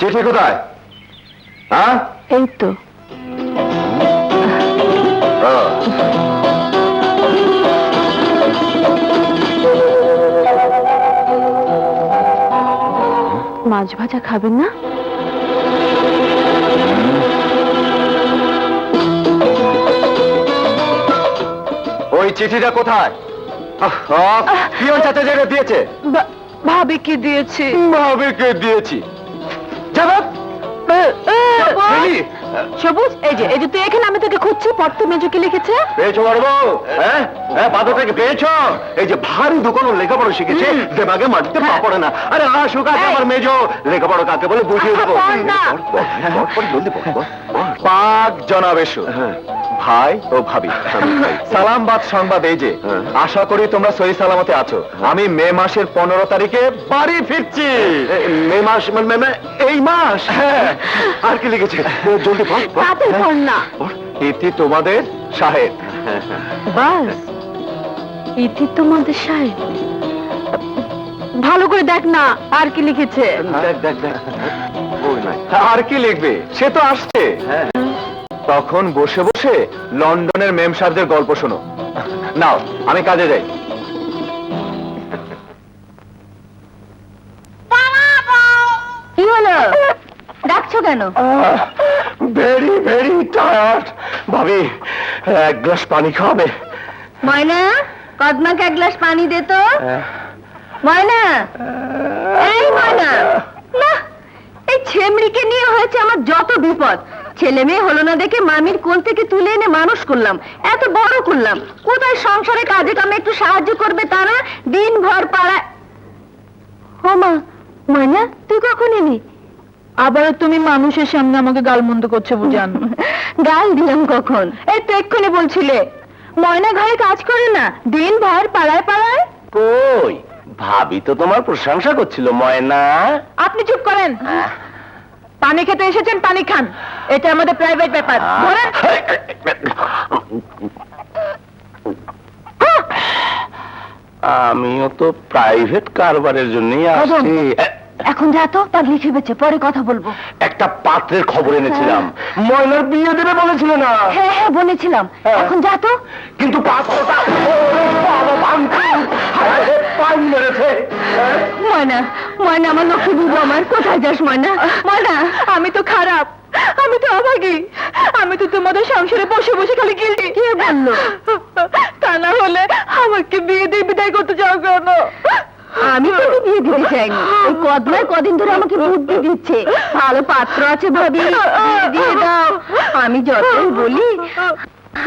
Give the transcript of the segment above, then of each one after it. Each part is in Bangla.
চিঠি কোথায়? হ্যাঁ, এই তো। মাছ ভাজা খাবেন না? ওই চিঠিটা কোথায়? পিয়ন চাচা যেটা দিয়েছে। ভাবিকে দিয়েছি। ভাবিকে দিয়েছি। জবাব সবুজ, এই যে তুই এখানে, আমি তোকে খুঁজছি। পড়তে মেজুকে লিখেছে। পেয়েছো বড় বউ? হ্যাঁ হ্যাঁ, বাদরটাকে পেয়েছো? এই যে ভারী দোকানও লেখাপড়া শিখেছে, দেমাগে মাটিতে পা পড়ে না। আরে আসুক আজ আমার মেজো, লেখাপড়া কাকে বলে বুঝিয়ে দেবো। পাক জনাব এসো। ভাই ও ভাবি, সালামবাদ সংবাদ এই যে, আশা করি তোমরা সহি সালামতে আছো। আমি মে মাসের 15 তারিখে বাড়ি ফিরছি। মে মাস মানে এই মাস? হ্যাঁ। আর কি লিখেছে? জলদি পড়। ইতি তোমাদের সাহেব। বাস, ইতি তোমাদের সাহেব। ভালো করে দেখ না, আর কি লিখেছে। দেখ। আর কি লিখবে? সে তো আসছে। তখন বসে বসে লন্ডনের মেম সাহেবদের গল্প শোনো। নাও, আমি কাজে যাই। কি হলো, ডাকছো কেন? Very very tired. ভাবি, এক গ্লাস পানি খাবে? ময়না, কদমাকে এক গ্লাস পানি দে তো। ময়না, এই ময়না। না, এই ছেমড়িকে নিয়ে হয়েছে আমার যত বিপদ। ছেলে মেয়ে হলো না দেখে মামির কোল থেকে তুলে এনে মানুষ করলাম, এত বড় করলাম। কোথায় সংসারে কাজে কামে একটু সাহায্য করবে তারা, দিন ভর পাড়ায়। ও মা, ময়না তুই কখন এলি? আবারও তুমি মানুষের সামনে আমাকে গালমন্দ করছো বুঝান। গাল দিলাম কখন? এই তো এক্ষুনি বলছিলে ময়না ঘরে কাজ করে না, দিন ভর পাড়ায় পাড়ায়। কই, ভাবি তো তোমার প্রশংসা করছিল ময়না। আপনি চুপ করেন। পানি খেতে এসেছেন, পানি খান। এটা আমাদের প্রাইভেট ব্যাপার। ধরেন। আমিও তো প্রাইভেট কারবারের জন্যই আসছি। এখন যা তো, তার লিখে বেঁচে পরে কথা বলবো। একটা পাত্রের খবর এনেছিলাম। ময়নার বিয়ে দেবে বলেছিল না? হ্যাঁ হ্যাঁ বলেছিলাম। এখন যা তো। কিন্তু পাত্রটা পান মেরেছে। ময়না, ময়না আমার লক্ষ্মী বুবু আমার, কোথায় যাস ময়না? ময়না, আমি তো খারাপ, আমি তো অভাগী, আমি তো তোমাদের সংসারে বসে বসে খালি গিলটি। কে বললো? তা না হলে আমাকে বিয়ে দিয়ে বিদায় করতে চাও কেন? আমি তোকে বিয়ে দিতে চাইনি, ওই কদমায় কদিন ধরে আমাকে বুদ্ধি দিচ্ছে, ভালো পাত্র আছে ভাবি, বিয়ে দিয়ে দাও। আমি যতই বলি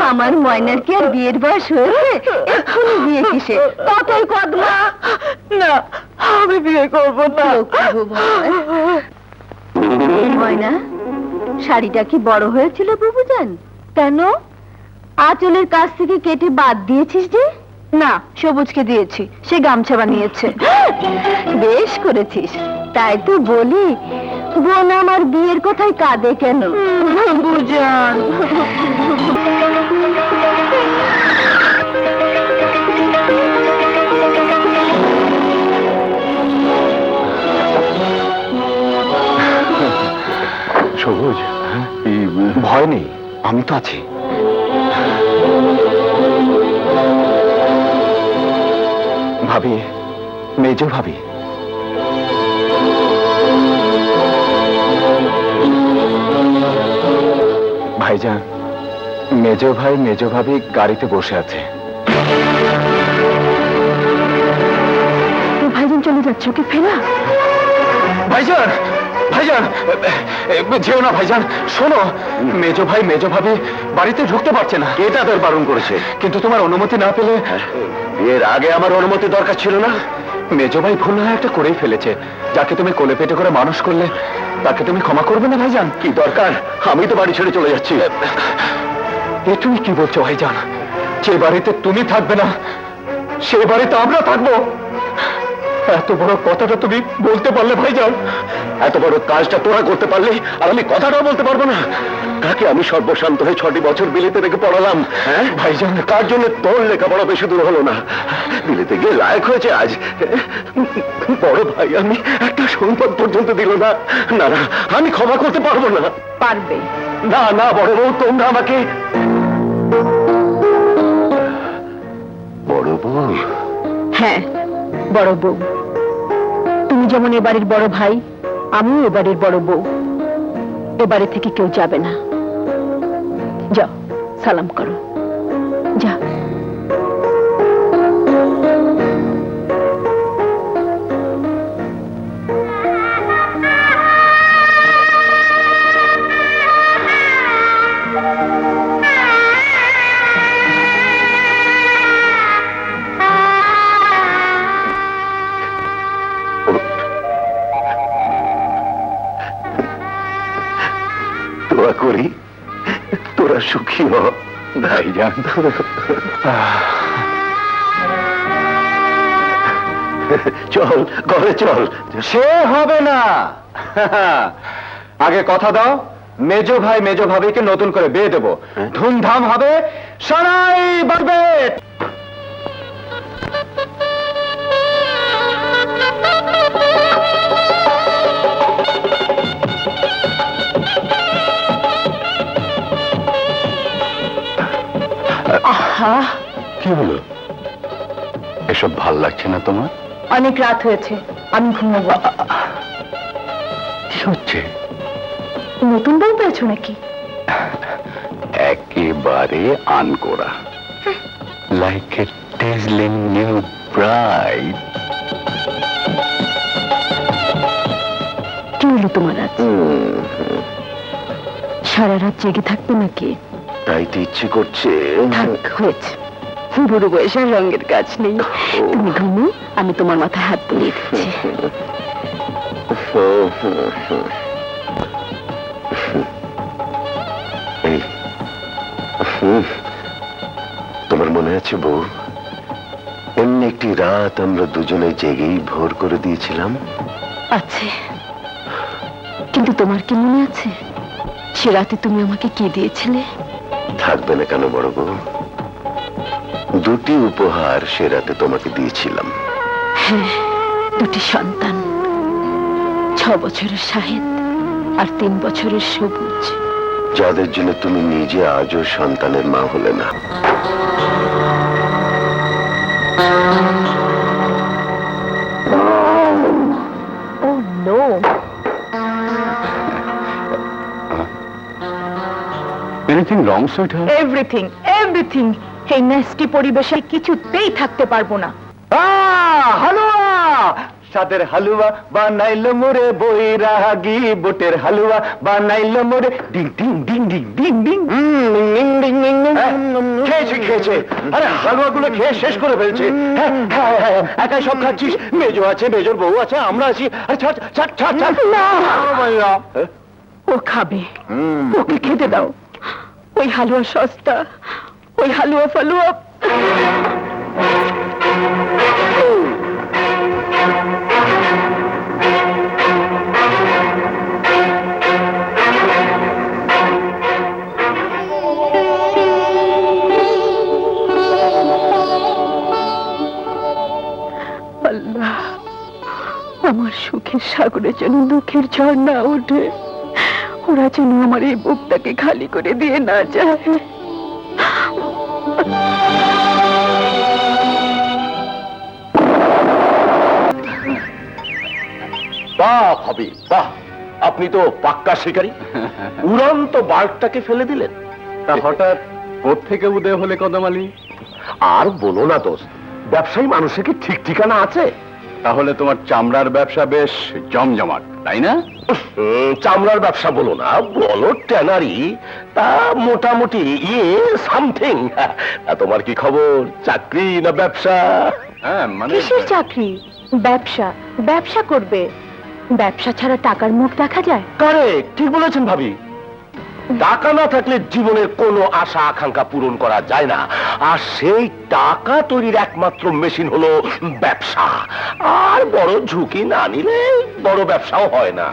আমার ময়নার কি আর বিয়ের বয়স হয়েছে, এক্ষুনি বিয়ে কিসে, ততই কদমা। না, আমি বিয়ে করবো না। ময়না, শাড়িটা কি বড় হয়েছিল বুবুজান? কেন, আঁচলের কাছ থেকে কেটে বাদ দিয়েছিস যে? না, সবুজকে দিয়েছি, সে গামছা বানিয়েছে। বেশ করেছিস, তাই তো বলি বোন আমার বিয়ের কথায় কাঁদে কেন? বুবুজান, সবুজ, ভয় নেই, আমি তো আছি। ভাবি, মেজো ভাবি, ভাইজান, মেজো ভাই মেজো ভাবি গাড়িতে বসে আছে। ভাইজান চলে যাচ্ছে, ওকে ফেরা। ভাইজান, ভাইজান, যেও না ভাইজান। শোনো, মেজো ভাই মেজো ভাবি বাড়িতে ঢুকতে পারছে না। কে তাদের বারণ করেছে? কিন্তু তোমার অনুমতি না পেলে। এর আগে আমার অনুমতি দরকার ছিল না? মেজো ভাই ভুল হয় একটা করেই ফেলেছে। যাকে তুমি কোলে পেটে করে মানুষ করলে তাকে তুমি ক্ষমা করবে না ভাইজান? কি দরকার? আমি তো বাড়ি ছেড়ে চলে যাচ্ছি। এ তুমি কি বলছো ভাইজান? যে বাড়িতে তুমি থাকবে না সে বাড়িতে আমরা থাকবো। এত বড় কথাটা তুমি বলতে পারলে ভাইজান? এত বড় কাজটা তোরা করতে পারলে আর আমি কথাটাও বলতে পারবো না? কাকে আমি সর্বশান্ত হয়ে 6টি বছর বিলেতে রেখে পড়ালাম? হ্যাঁ ভাইজান, কার জন্য তোর লেখাপড়া বেশি দূর হলো না? বিলেতে গিয়ে লায়ক হয়েছে আজ। বড় ভাই আমি একটা সম্পদ পর্যন্ত দিল না। না না, আমি ক্ষমা করতে পারবো না। পারবে। না না বড় বউ, তোমরা আমাকে বড় বউ। হ্যাঁ, বড় বউ। তুমি যেমন এবাড়ির বড় ভাই, আমিও এবাড়ির বড় বউ। এবারে থেকে কেউ যাবে না। যাও, সালাম করো। যা। দোয়া করি তোরা সুখী হ ভাইজান। চল ঘরে চল। সে হবে না। আগে কথা দাও, মেজো ভাই মেজো ভাবিকে নতুন করে বিয়ে দেবো, ধুমধাম হবে, সারাই বাড়বে। আহা, কি হলো? এসব ভাল লাগছে না তোমার? অনেক রাত হয়েছে, আমি ঘুমাবো। কি হচ্ছে? নতুন বউ পেয়েছো নাকি? একেবারে আনকোরা, লাইক এ টেজলিং নিউ ব্রাইড। কি হলো তোমার আজ? সারা রাত জেগে থাকবে নাকি? তাই তো ইচ্ছে করছে। থাক, হয়েছে। বুড়ো বয়সের রঙের কাজ নেই। তুমি ঘুমো, আমি তোমার মাথায় হাত বুলিয়ে দিচ্ছি। এই, তোমার মনে আছে বউ, এমনি একটি রাত আমরা দুজনে জেগেই ভোর করে দিয়েছিলাম? আছে, কিন্তু তোমার কি মনে আছে সে রাতে তুমি আমাকে কি দিয়েছিলে? থাকবে না কেন বড় বউ? দুটি উপহার সে রাতে তোমাকে দিয়েছিলাম। হ্যাঁ, দুটি সন্তান, 6 বছরের শাহেদ আর 3 বছরের সবুজ, যাদের জন্য তুমি নিজে আজও সন্তানের মা হলে না। Oh no. Anything wrong sweetheart? Everything, everything. এই নেস্টি পরিবেশে কিছুতেই থাকতে পারবো না। হালুয়া, সাদের হালুয়া বানাইলো মোরে বৈরাগী, বুটের হালুয়া বানাইলো মোরে ding ding ding ding ding ding ding ding ding ding. খেয়েছে খেয়েছে, আরে হালুয়াগুলো খেয়ে শেষ করে ফেলছে। হ্যাঁ, হ্যাঁ, হ্যাঁ, একাই সব খাচ্ছিস? মেজো আছে, মেজোর বউ আছে, আমরা আছি। আরে ছাড় ছাড় ছাড় ছাড়। না, হ্যাঁ? ও খাবে, ওকে খেতে দাও। ওই হালুয়া সস্তা, ওই হালুয়া ফালুয়া। আল্লাহ, আমার সুখের সাগরে যেন দুঃখের ঝড় না ওঠে। ওরা যেন আমার এই বুকটাকে খালি করে দিয়ে না যায়। বাহ ভাবি বাহ, আপনি তো পাক্কা শিকারী। উড়ন্ত বাঘটাকে ফেলে দিলেন। তা হঠাৎ কোত্থেকে উদয় হলে কদম আলী? আর বলো না দোস্ত, ব্যবসায়ী মানুষের কি ঠিক ঠিকানা আছে? তাহলে তোমার চামড়ার ব্যবসা বেশ জমজমাট, তাই না? চামড়ার ব্যবসা বলো না, বলো ট্যানারি, তা মোটামুটি সামথিং। তোমার কি খবর, চাকরি না ব্যবসা? হ্যাঁ, মানে কিসের চাকরি? ব্যবসা। ব্যবসা করবে। ব্যবসা ছাড়া টাকার মুখ দেখা যায়? কারেক্ট, ঠিক বলেছেন ভাবি। টাকা না থাকলে জীবনের কোনো আশা আকাঙ্ক্ষা পূরণ করা যায় না, আর সেই টাকা তৈরির একমাত্র মেশিন হলো ব্যবসা। আর বড় ঝুঁকি না নিলে বড় ব্যবসাও হয় না।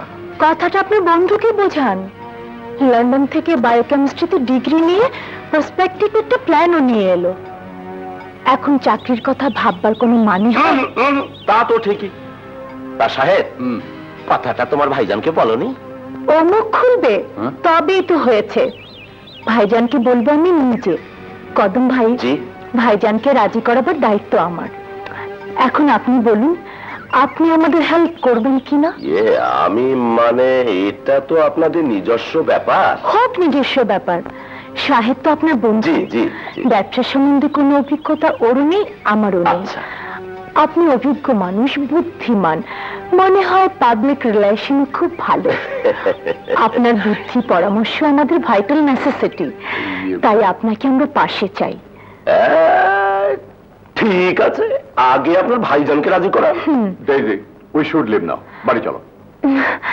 কথাটা আপনি বন্ধুকে বোঝান। লন্ডন থেকে বায়োকেমিস্ট্রিতে ডিগ্রি নিয়ে প্রসপেক্টিভ একটা প্ল্যানও নিয়ে এলো। এখন চাকরির কথা ভাববার কোনো মানে হয়? তা তো ঠিকই। তা সাহেব, কথাটা তোমার ভাইজানকে বলনি? ও মুখ খুলবে তবেই তো হয়েছে। ভাইজানকে বলবো আমি নিজে। কদম ভাই, জি। ভাইজানকে রাজি করাবার দায়িত্ব আমার। এখন আপনি বলুন, আপনি আমাদের হেল্প করবেন কিনা? আমি মানে এটা তো আপনাদের নিজস্ব ব্যাপার। খুব নিজস্ব ব্যাপার। শাহেদ তো আপনার বন্ধু। জি, জি, জি। ব্যবসা সম্বন্ধে কোনো অভিজ্ঞতা ওরও নেই, আমারও নেই। আচ্ছা। আপনি অভিজ্ঞ মানুষ, বুদ্ধিমান, মনে হয় পাবলিক রিলেশন খুব ভালো। আপনার বুদ্ধি পরামর্শ আমাদের ভাইটাল নেসেসিটি, তাই আপনাকে আমরা পাশে চাই। ঠিক আছে, আগে আপনার ভাইজানকে রাজি করা। উই শুড লিভ নাও, বাড়ি চলো।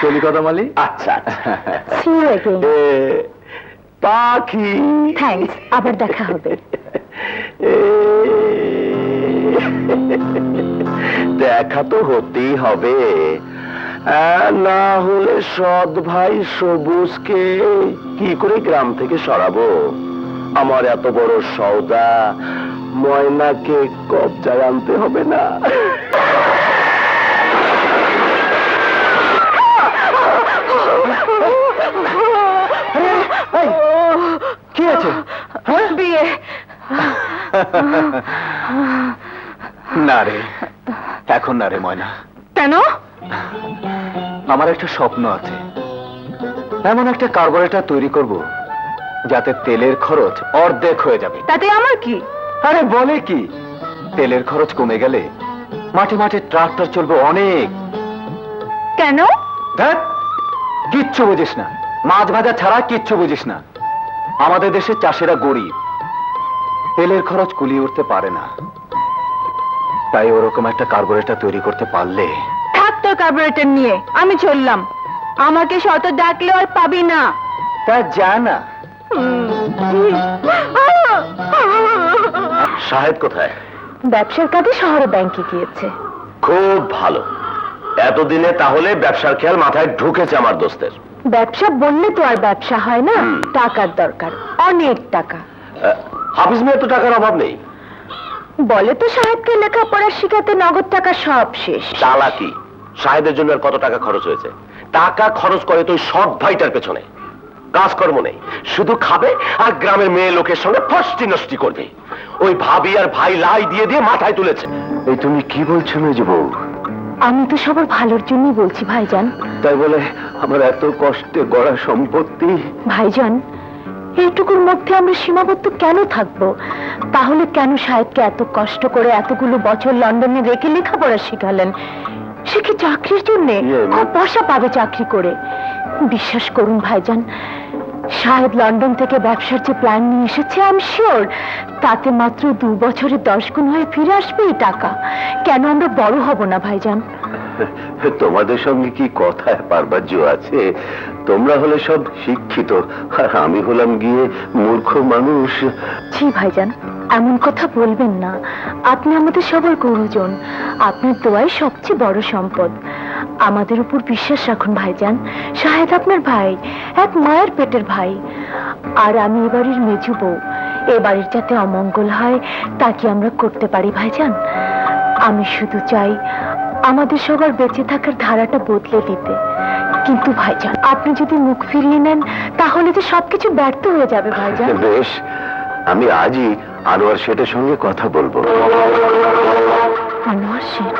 চলি কদম আলী। আচ্ছা। See you again. পাখি, Thanks, আবার দেখা হবে। দেখা তো হতেই হবে, না হলে সৎ ভাই সবুজকে কি করে গ্রাম থেকে সরাবো? আমার এত বড় সওদা ময়নাকে কবজায় আনতে হবে না? কি আছে? বিয়ে। না রে, এখন না রে ময়না। কেন? আমার একটা স্বপ্ন আছে, এমন একটা কার্বোরেটর তৈরি করব যাতে তেলের খরচ অর্ধেক হয়ে যাবে। তাতে আমার কি? আরে বলে কি, তেলের খরচ কমে গেলে মাঠে মাঠে ট্রাক্টর চলবে অনেক। কেন? ধ্যাৎ, কিচ্ছু বুঝিস না, মাছ ভাজা ছাড়া কিচ্ছু বুঝিস না। আমাদের দেশে চাষিরা গরিব, তেলের খরচ কুলিয়ে উঠতে পারে না, তাই ওরকম একটা কার্বোরেটর তৈরি করতে পারলে। থাক তোর কার্বোরেটর নিয়ে, আমি চললাম। আমাকে শত ডাকলে আর পাবি না। তা যা না। সাহেব কোথায়? ব্যবসার কাজে শহরে ব্যাংকে গিয়েছে। খুব ভালো, এতদিনে তাহলে ব্যবসার খেয়াল মাথায় ঢুকেছে আমার দোস্তের। ব্যবসা বললে তো আর ব্যবসা হয় না, হুম। টাকার দরকার, অনেক টাকা। হাফিজ মেয়ে তো টাকার অভাব নেই। বলে তো সাহেবকে লেখাপড়া শিখাতে নগদ টাকা সব শেষ। চালাকি, সাহেবের জন্য আর কত টাকা খরচ হয়েছে? টাকা খরচ করে তো ওই সৎ ভাইটার পেছনে। কাজকর্ম নেই, শুধু খাবে আর গ্রামের মেয়ে লোকের সঙ্গে ফষ্টি নষ্টি করবে। ওই ভাবি আর ভাই লাই দিয়ে দিয়ে মাথায় তুলেছে। এই তুমি কি বলছো মেজ বউ? আমি তো সবার ভালোর জন্যই বলছি ভাইজান। তাই বলে আমার এত কষ্টে গড়া সম্পত্তি? ভাইজান, এইটুকুর মধ্যে আমরা সীমাবদ্ধ কেন থাকবো? তাহলে কেন সাহেবকে এত কষ্ট করে এতগুলো বছর লন্ডনে রেখে লেখাপড়া শিখালেন? সে কি চাকরির জন্য? খুব পয়সা পাবে চাকরি করে। বিশ্বাস করুন ভাইজান, সাহেব লন্ডন থেকে ব্যবসার যে প্ল্যান নিয়ে এসেছে, আমি শিওর তাতে মাত্র 2 বছরে 10 গুণ হয়ে ফিরে আসবে এই টাকা। কেন আমরা বড় হব না ভাইজান? তোমাদের সঙ্গে কি কথায় পার্বাজ্য আছে? তোমরা হলে সব শিক্ষিত, আর আমি হলাম গিয়ে মূর্খ মানুষ। জি ভাইজান, এমন কথা বলবেন না। আপনি আমাদের সবার গুরুজন, আপনার দোয়াই সবচেয়ে বড় সম্পদ। আমাদের উপর বিশ্বাস রাখুন ভাইজান। শাহেদ আপনার ভাই, এক মায়ের পেটের ভাই। আর আমি এবাড়ির মেজু বউ। এবাড়ির যাতে অমঙ্গল হয় তা কি আমরা করতে পারি ভাইজান? আমি শুধু চাই আমাদের সবার বেঁচে থাকার ধারাটা বদলে দিতে। কিন্তু ভাইজান, আপনি যদি মুখ ফিরিয়ে নেন তাহলে তো সবকিছু ব্যর্থ হয়ে যাবে ভাইজান। বেশ, আমি আজই আনোয়ার শেঠের সঙ্গে কথা বলবো। আনোয়ার শেঠ?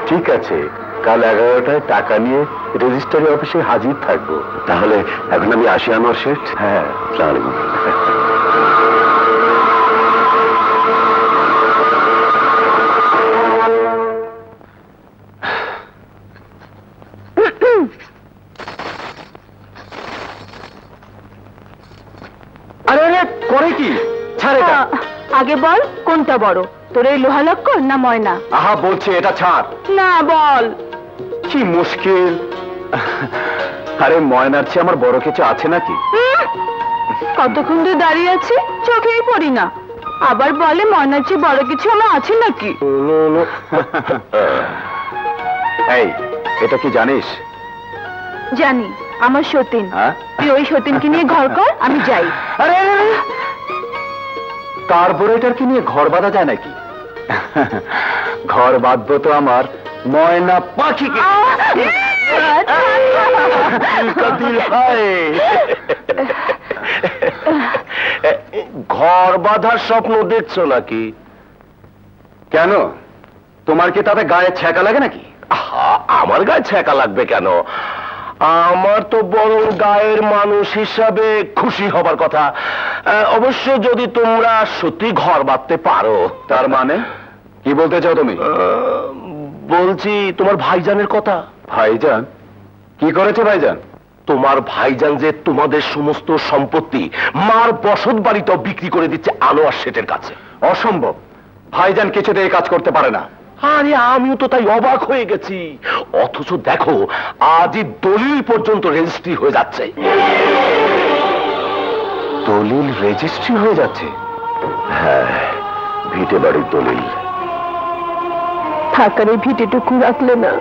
ঠিক আছে, কাল 11টায় টাকা নিয়ে রেজিস্ট্রারি অফিসে হাজির থাকবো। তাহলে এখন আমি আসি আনোয়ার শেঠ। হ্যাঁ, আসসালামু আলাইকুম। আরে আরে, করে কি? ছাড় এটা। আগে বল, কোনটা বড়, তোর এই লোহা লক্কর না ময়না? আহা, বলছে এটা ছাড়। না, বল। কি মুশকিল। আরে ময়নার চেয়ে আমার বড় কিছু আছে নাকি? কতক্ষণ ধরে দাঁড়িয়ে আছি, চোখেই পড়ি না। আবার বলে ময়নার চেয়ে বড় কিছু আমার আছে নাকি? এই, এটা কি জানিস? জানি, আমার সতীন। হ্যাঁ? তুই ওই সতীনকে নিয়ে ঘর কর, আমি যাই। আরে কার্বোরেটর কি নিয়ে ঘর বাঁধা যায় নাকি? ঘর বাঁধবো তো আমার ময়না পাখিকে। ঘর বাঁধার স্বপ্ন দেখছো নাকি? কেন, তোমার কি তাতে গায়ে ছ্যাঁকা লাগে নাকি? আহা, আমার গায়ে ছ্যাঁকা লাগবে কেন? আমার তো বরং গায়ের মানুষ হিসাবে খুশি হবার কথা। অবশ্য যদি তোমরা সত্যি ঘর বাঁধতে পারো। তার মানে কি বলতে চাও তুমি? বলছি তোমার ভাইজানের কথা। ভাইজান কি করেছে ভাইজান? তোমার ভাইজান যে তোমাদের সমস্ত সম্পত্তি মার বসত বাড়িটাও বিক্রি করে দিচ্ছে আনোয়ার শেঠের কাছে। অসম্ভব, ভাইজান কিছুতে এই কাজ করতে পারে না। আরে আমিও তো তাই অবাক হয়ে গেছি। অথচ দেখো আজই দলিল পর্যন্ত রেজিস্ট্রি হয়ে যাচ্ছে। দলিল রেজিস্ট্রি হয়ে যাচ্ছে? হ্যাঁ, ভিটে বাড়ির দলিল। থাকার এই ভিটেটুকু রাখলে না?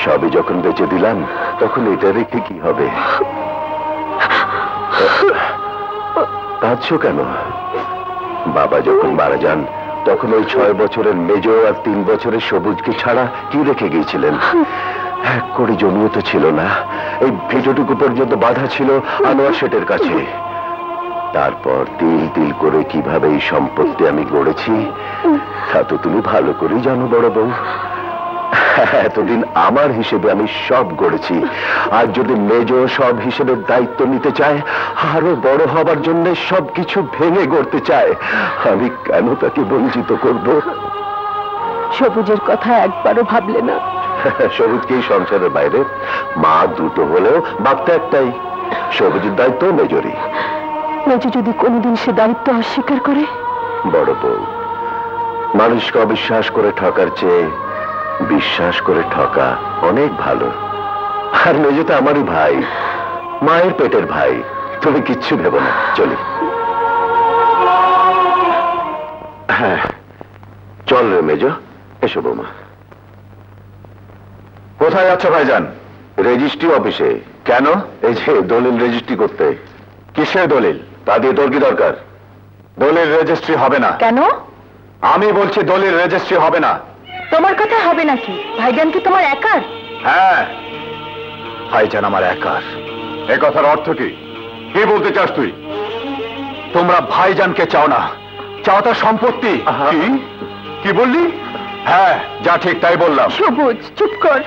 সবই যখন বেচে দিলাম তখন এটা রেখে কি হবে? কাঁদছো কেন? বাবা যখন মারা যান তখন ওই 6 বছরের মেজ আর 3 বছরের সবুজকে ছাড়া কি রেখে গিয়েছিলেন? এক করে জমিও তো ছিল না। এই ভিটোটুকু পর্যন্ত বাধা ছিল আনোয়ার শেঠের কাছে। তারপর তিল তিল করে কিভাবে এই সম্পত্তি আমি গড়েছি তা তো তুমি ভালো করেই জানো বড় বউ। এতদিন আমার হিসেবে আমি সব গড়েছি, আর যদি মেজ সব হিসেবে দায়িত্ব নিতে চায়, আরো বড় হবার জন্য সবকিছু ভেঙে গড়তে চায়, আমি কেন তাকে বঞ্চিত করব? সবুজের কথা একবারও ভাবলে না? সবুজকেই সংসারের বাইরে, মা দুটো হলেও বাপটা একটাই। সবুজের দায়িত্ব মেজরই। মেজো যদি কোনোদিন সে দায়িত্ব অস্বীকার করে? বড় বউ, মানুষকে অবিশ্বাস করে ঠকার চেয়ে বিশ্বাস করে ঠকা অনেক ভালো। আর মেজো তো আমারই ভাই, মায়ের পেটের ভাই। তুমি কিচ্ছু ভেবো না, চলি। হ্যাঁ চল রে মেজো, এসো বৌমা। কোথায় যাচ্ছ ভাইজান? রেজিস্ট্রি অফিসে। কেন? এই যে দলিল রেজিস্ট্রি করতে। কিসের দলিল? তা দিয়ে তোর কি দরকার? দলিল রেজিস্ট্রি হবে না। কেন? আমি বলছি দলিল রেজিস্ট্রি হবে না। তোমার কথা হবে নাকি? ভাইজান কি তোমার একার? হ্যাঁ, ভাইজান আমার একার। এ কথার অর্থ কি? কি বলতে চাস তুই? তোমরা ভাইজানকে চাও না, চাও তার সম্পত্তি। আহা। কি কি বললি? হ্যাঁ, যা ঠিক তাই বললাম। সবুজ চুপ কর।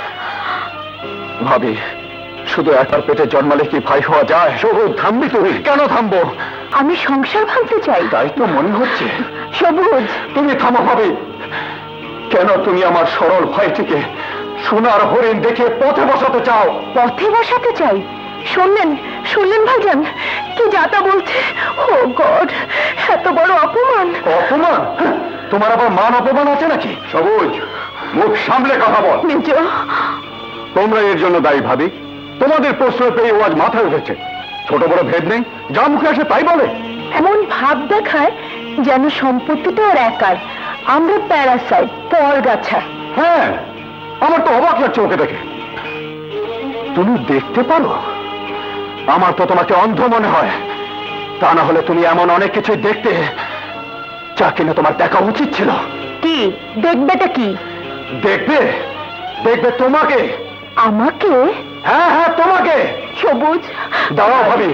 ভাবি, শুধু একার পেটে জন্মালে কি ভাই হওয়া যায়? সবুজ থামবি তুই? কেন থামবো? আমি সংসার ভাঙতে চাই। তাই তো মনে হচ্ছে। সবুজ তুমি থামো ভাবি। কেন তুমি আমার সরল ভাইটিকে সোনার হরিণ দেখে পথে বসাতে চাও? পথে বসাতে চাই? শুনলেন শুনলেন ভাইজান কি যাতা বলছে? ও গড, এত বড় অপমান! অপমান? তোমার আবার মান অপমান আছে নাকি? সবুজ, মুখ সামলে কথা বল। মেজ, তোমরা এর জন্য দায়ী ভাবি। তোমাদের প্রশ্রয় পেয়ে ও আজ মাথায় উঠেছে। ছোট বড় ভেদ নেই, যা মুখে আসে তাই বলে। এমন ভাব দেখায় যেন সম্পত্তিটা ওর একার, আমরা প্যারাসাইট, পরগাছা। হ্যাঁ, আমার তো অবাক লাগছে ওকে দেখে। তুমি দেখতে পারো? আমার তো তোমাকে অন্ধ মনে হয়। তা না হলে তুমি এমন অনেক কিছুই দেখতে যা কিনা তোমার দেখা উচিত ছিল। কি দেখবেটা কি? দেখবে দেখবে তোমাকে। আমাকে? হ্যাঁ হ্যাঁ, তোমাকে। সবুজ দাঁড়াও ভাবি,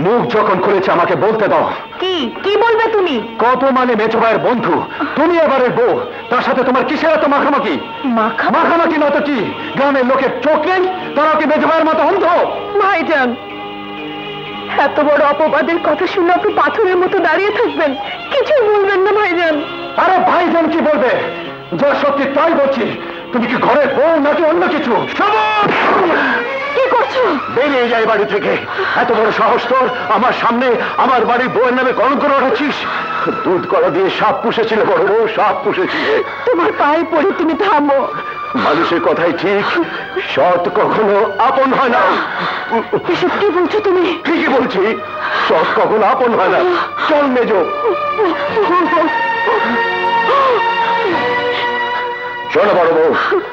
মুখ যখন খুলেছে আমাকে বলতে দাও। কি কি বলবে তুমি? কত মানে মেজো ভাইয়ের বন্ধু, তুমি এবারের বউ, তার সাথে তোমার কিসের এত মাখামাখি? মাখামাখি নয় তো কি? গ্রামের লোকের চোখ নেই? তারা কি মেজো ভাইয়ের মতো অন্ধ? ভাইজান, এত বড় অপবাদের কথা শুনে আপনি পাথরের মতো দাঁড়িয়ে থাকবেন, কিছুই বলবেন না ভাইজান? আরে ভাইজান কি বলবে? যা সত্যি তাই বলছি। তুমি কি ঘরের বউ নাকি অন্য কিছু? কি করছো? বেরিয়ে যায় বাড়ি থেকে। এত বড় সাহস তোর, আমার সামনে আমার বাড়ির বউয়ের নামে কলঙ্ক উঠাচ্ছিস? দুধ কলা দিয়ে সাপ পুষেছিল বড় বউ, সাপ পুষেছিল। তোমার পায়ে পড়ে তুমি থামো। মানুষের কথাই ঠিক, সৎ কখনো আপন হয় না। এসব কি বলছো তুমি? ঠিকই বলছি, সৎ কখনো আপন হয় না। চল মেজো। শোনো বড় বউ,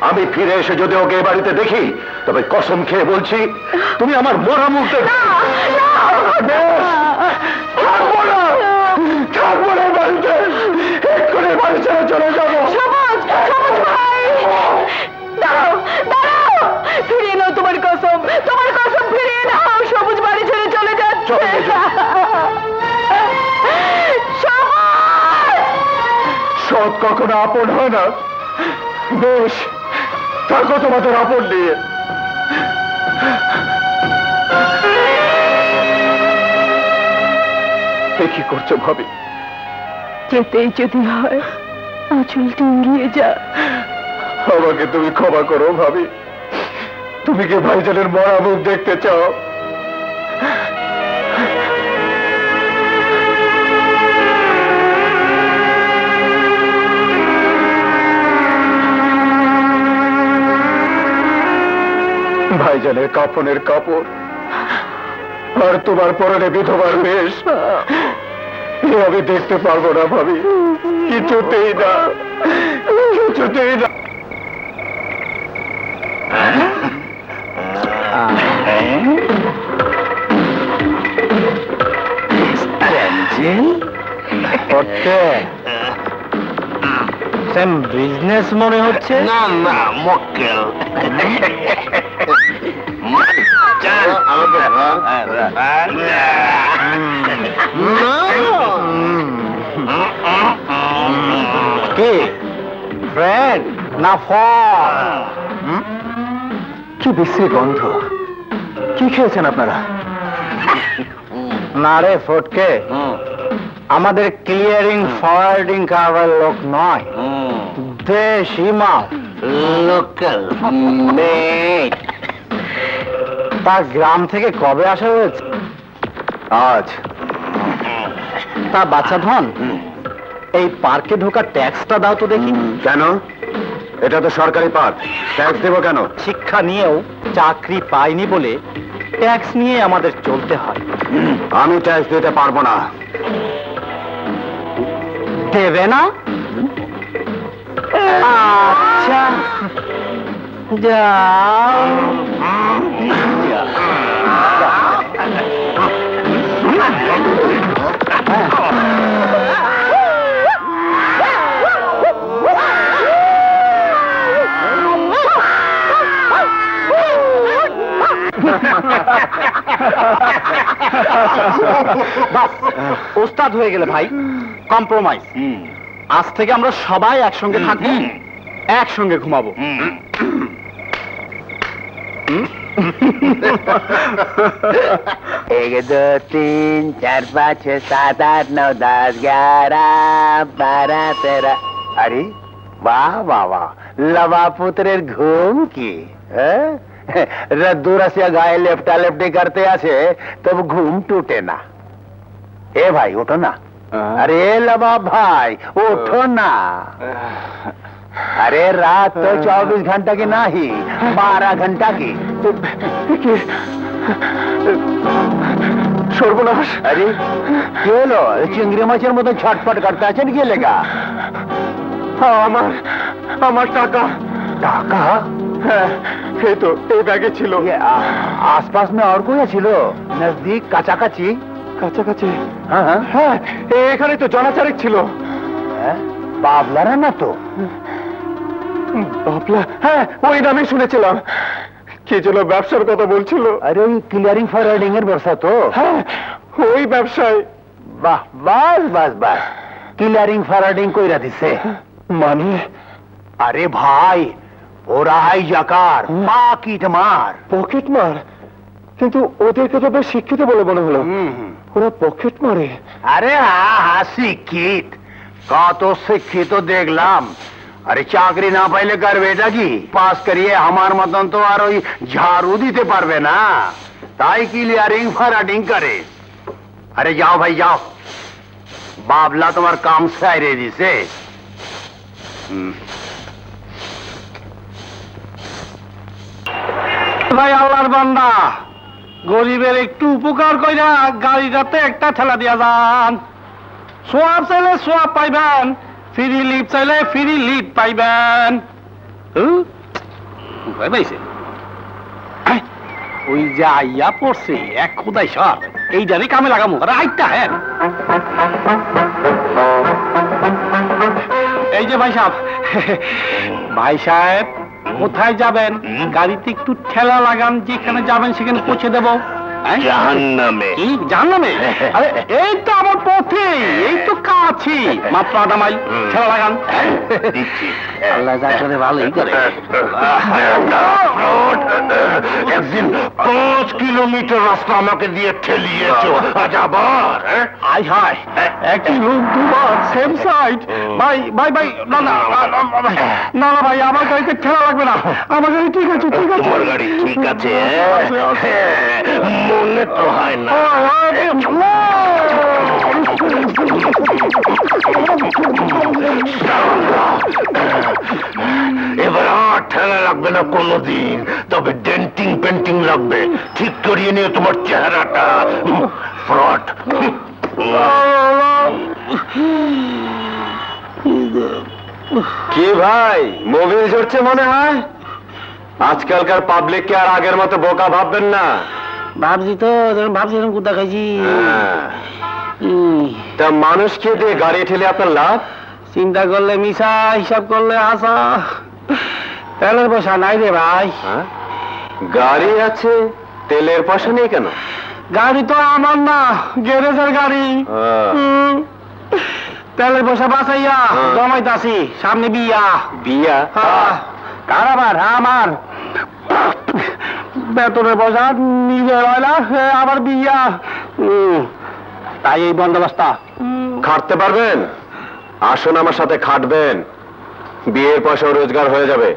আমি ফিরে এসে যদি ওকে এ বাড়িতে দেখি, তবে কসম খেয়ে বলছি তুমি আমার মরা মুখ দেখবে। থাকবো না, থাকবো না বাড়িতে, এক্ষুনি বাড়ি ছেড়ে চলে যাবো। সবুজ, সবুজ ভাই! দাঁড়াও, দাঁড়াও! ফিরিয়ে নাও তোমার কসম ফিরিয়ে নাও। সবুজ বাড়ি ছেড়ে চলে যাচ্ছে। চল, মেজো। সবুজ! সৎ কখনো আপন হয় না। বেশ, থাকো তোমাদের আপন নিয়ে। কি করছো ভাবি? যেতেই যদি হয় আঁচল ডিঙ্গিয়ে যা। আমাকে তুমি ক্ষমা করো ভাবি। তুমি কি ভাইজানের মরা মুখ দেখতে চাও? ভাইজানের কাফনের কাপড় আর তোমার পরনে বিধবার বেশ, এ আমি দেখতে পারবো না ভাবি, কিছুতেই না, কিছুতেই না। বিজনেস মনে হচ্ছে। না না, মক্কেল। কে ফ্রেন্ড না ফল? কি বিশ্রী গন্ধ! কি খেয়েছেন আপনারা? না রে ফটকে, আমাদের ক্লিয়ারিং ফরওয়ার্ডিং কারবার লোক নয়, দেশি মাল, লোকাল। তার গ্রাম থেকে কবে আসা হয়েছে? আজ। তা বাচ্চা ধন, এই পার্কে ঢোকার ট্যাক্সটা দাও তো দেখি। কেন? এটা তো সরকারি পার্ক, ট্যাক্স দেবো কেন? শিক্ষা নিয়েও চাকরি পাইনি বলে ট্যাক্স নিয়ে আমাদের চলতে হয়। আমি ট্যাক্স দিতে পারবো না। দেবে না? আচ্ছা, যাও। বাস, ওস্তাদ হয়ে গেলে ভাই, কম্প্রোমাইজ। আজ থেকে আমরা সবাই একসঙ্গে থাকবো, একসঙ্গে ঘুমাবো। एक दो तीन चार पाँच छः सात आठ नौ 10 11 12 13। अरे वाह वाह वाह, लवा पुत्रेर घुम की रद्दू रसिया गाয়ে लेफ्टा लेफ्टी करते आसे तब घुम टूटे ना। ए भाई उठो ना। अरे लवा भाई उठो ना। अरे रात तो 24 घंटा की नहीं, 12 घंटा की। সর্বনাশ! আরে কি হলো? চিংড়ি মাছের মতো ছটফট করতে আছেন, কি লেগা? আমার টাকা। টাকা? হ্যাঁ, এই তো এই ব্যাগে ছিল। आसपास में और कोई ছিল? नजदीक, কাছাকাছি? কাছাকাছি? হ্যাঁ হ্যাঁ, এখানে তো জনাচারেক ছিল। বাবলারা না তো? বাবলা? হ্যাঁ, ওই নামে শুনেছিলাম। কি যেন ব্যবসার কথা বলছিল। আরে ওই ক্লিয়ারিং ফরওয়ার্ডিং এর ব্যবসা তো? হ্যাঁ, ওই ব্যবসায়। বাহ, বাস বাস বাস, ক্লিয়ারিং ফরওয়ার্ডিং কইরা দিছে মানে? আরে ভাই, ওরা হাই জাকার, পকেট মার। পকেট মার? কিন্তু ওদেরকে তো বেশ শিক্ষিত বলে মনে হলো। ওরা পকেট মারে? আরে হ্যাঁ, শিক্ষিত। কত শিক্ষিত দেখলাম। আরে চাকরি না পাইলে করবে এটা কি? পাস করিয়ে আমার মতন তো আর ওই ঝাড়ু দিতে পারবে না, তাই ক্লিয়ারিং ফরওয়ার্ডিং করে। আরে যাও ভাই যাও, বাবলা তোমার কাম সাইরে দিছে। ভাই আল্লাহর বান্দা, গরিবের একটু উপকার কইরা গাড়িটাতে একটা ঠেলা দিয়া যান। সোয়াব চাইলে সোয়াব পাইবেন, ফ্রি লিপ চাইলে ফ্রি লিপ পাইবেন। পাইছে ওই যে আইয়া পড়ছে এক খুদাই সর, এইটারই কামে লাগামু। রাইটটা হ্যাঁ, এই যে ভাই সাহেব, ভাই সাহেব কোথায় যাবেন? গাড়িতে একটু ঠেলা লাগান, যেখানে যাবেন সেখানে পৌঁছে দেবো। জাহান্নামে। কি জাহান্নামে? আরে এই তো আমার পথে, এই তো কাছে, মাত্র আধা মাইল। ঠেলা লাগান। আল্লাহ যা করে ভালোই করে। একদিন 5 কিলোমিটার রাস্তা আমাকে দিয়ে ঠেলিয়েছো, আজ আবার আয় হায়, একই লোক দুবার সেম সাইড। ভাই ভাই ভাই, না না না না ভাই, আমার গাড়িতে ঠেলা লাগবে না, আমার গাড়ি ঠিক আছে, ঠিক আছে। তোমার গাড়ি ঠিক আছে? মনে তো হয় না। এবার আর ঠেলা লাগবে না কোনোদিন, তবে ডেন্টিং পেন্টিং লাগবে। ঠিক করিয়ে নিয়ে তোমার চেহারাটা। ফ্রড। কি ভাই, মোবিল ঝরছে মনে হয়? আজকালকার পাবলিককে আর আগের মতো বোকা ভাববেন না। ভাবছি তো, ভাবছি এরকম কুত্তা খাইছি। তা মানুষকে দিয়ে গাড়ি ঠেলে আপনার লাভ? চিন্তা করলে মিশা, হিসাব করলে আসা। তেলের পয়সা নাই রে ভাই। গাড়ি আছে, তেলের পয়সা নেই কেন? গাড়ি তো আমার না, গ্যারেজের গাড়ি। তেলের পয়সা বাঁচাইয়া জমাইতাছি, সামনে বিয়া। বিয়া? কার আবার? আমার। বেতনের পয়সা নিজের হয় না, আবার বিয়া। তাই এই বন্দোবস্ত। খাটতে পারবেন? আসুন আমার সাথে খাটবেন, বিয়ের পয়সা রোজগার হয়ে যাবে।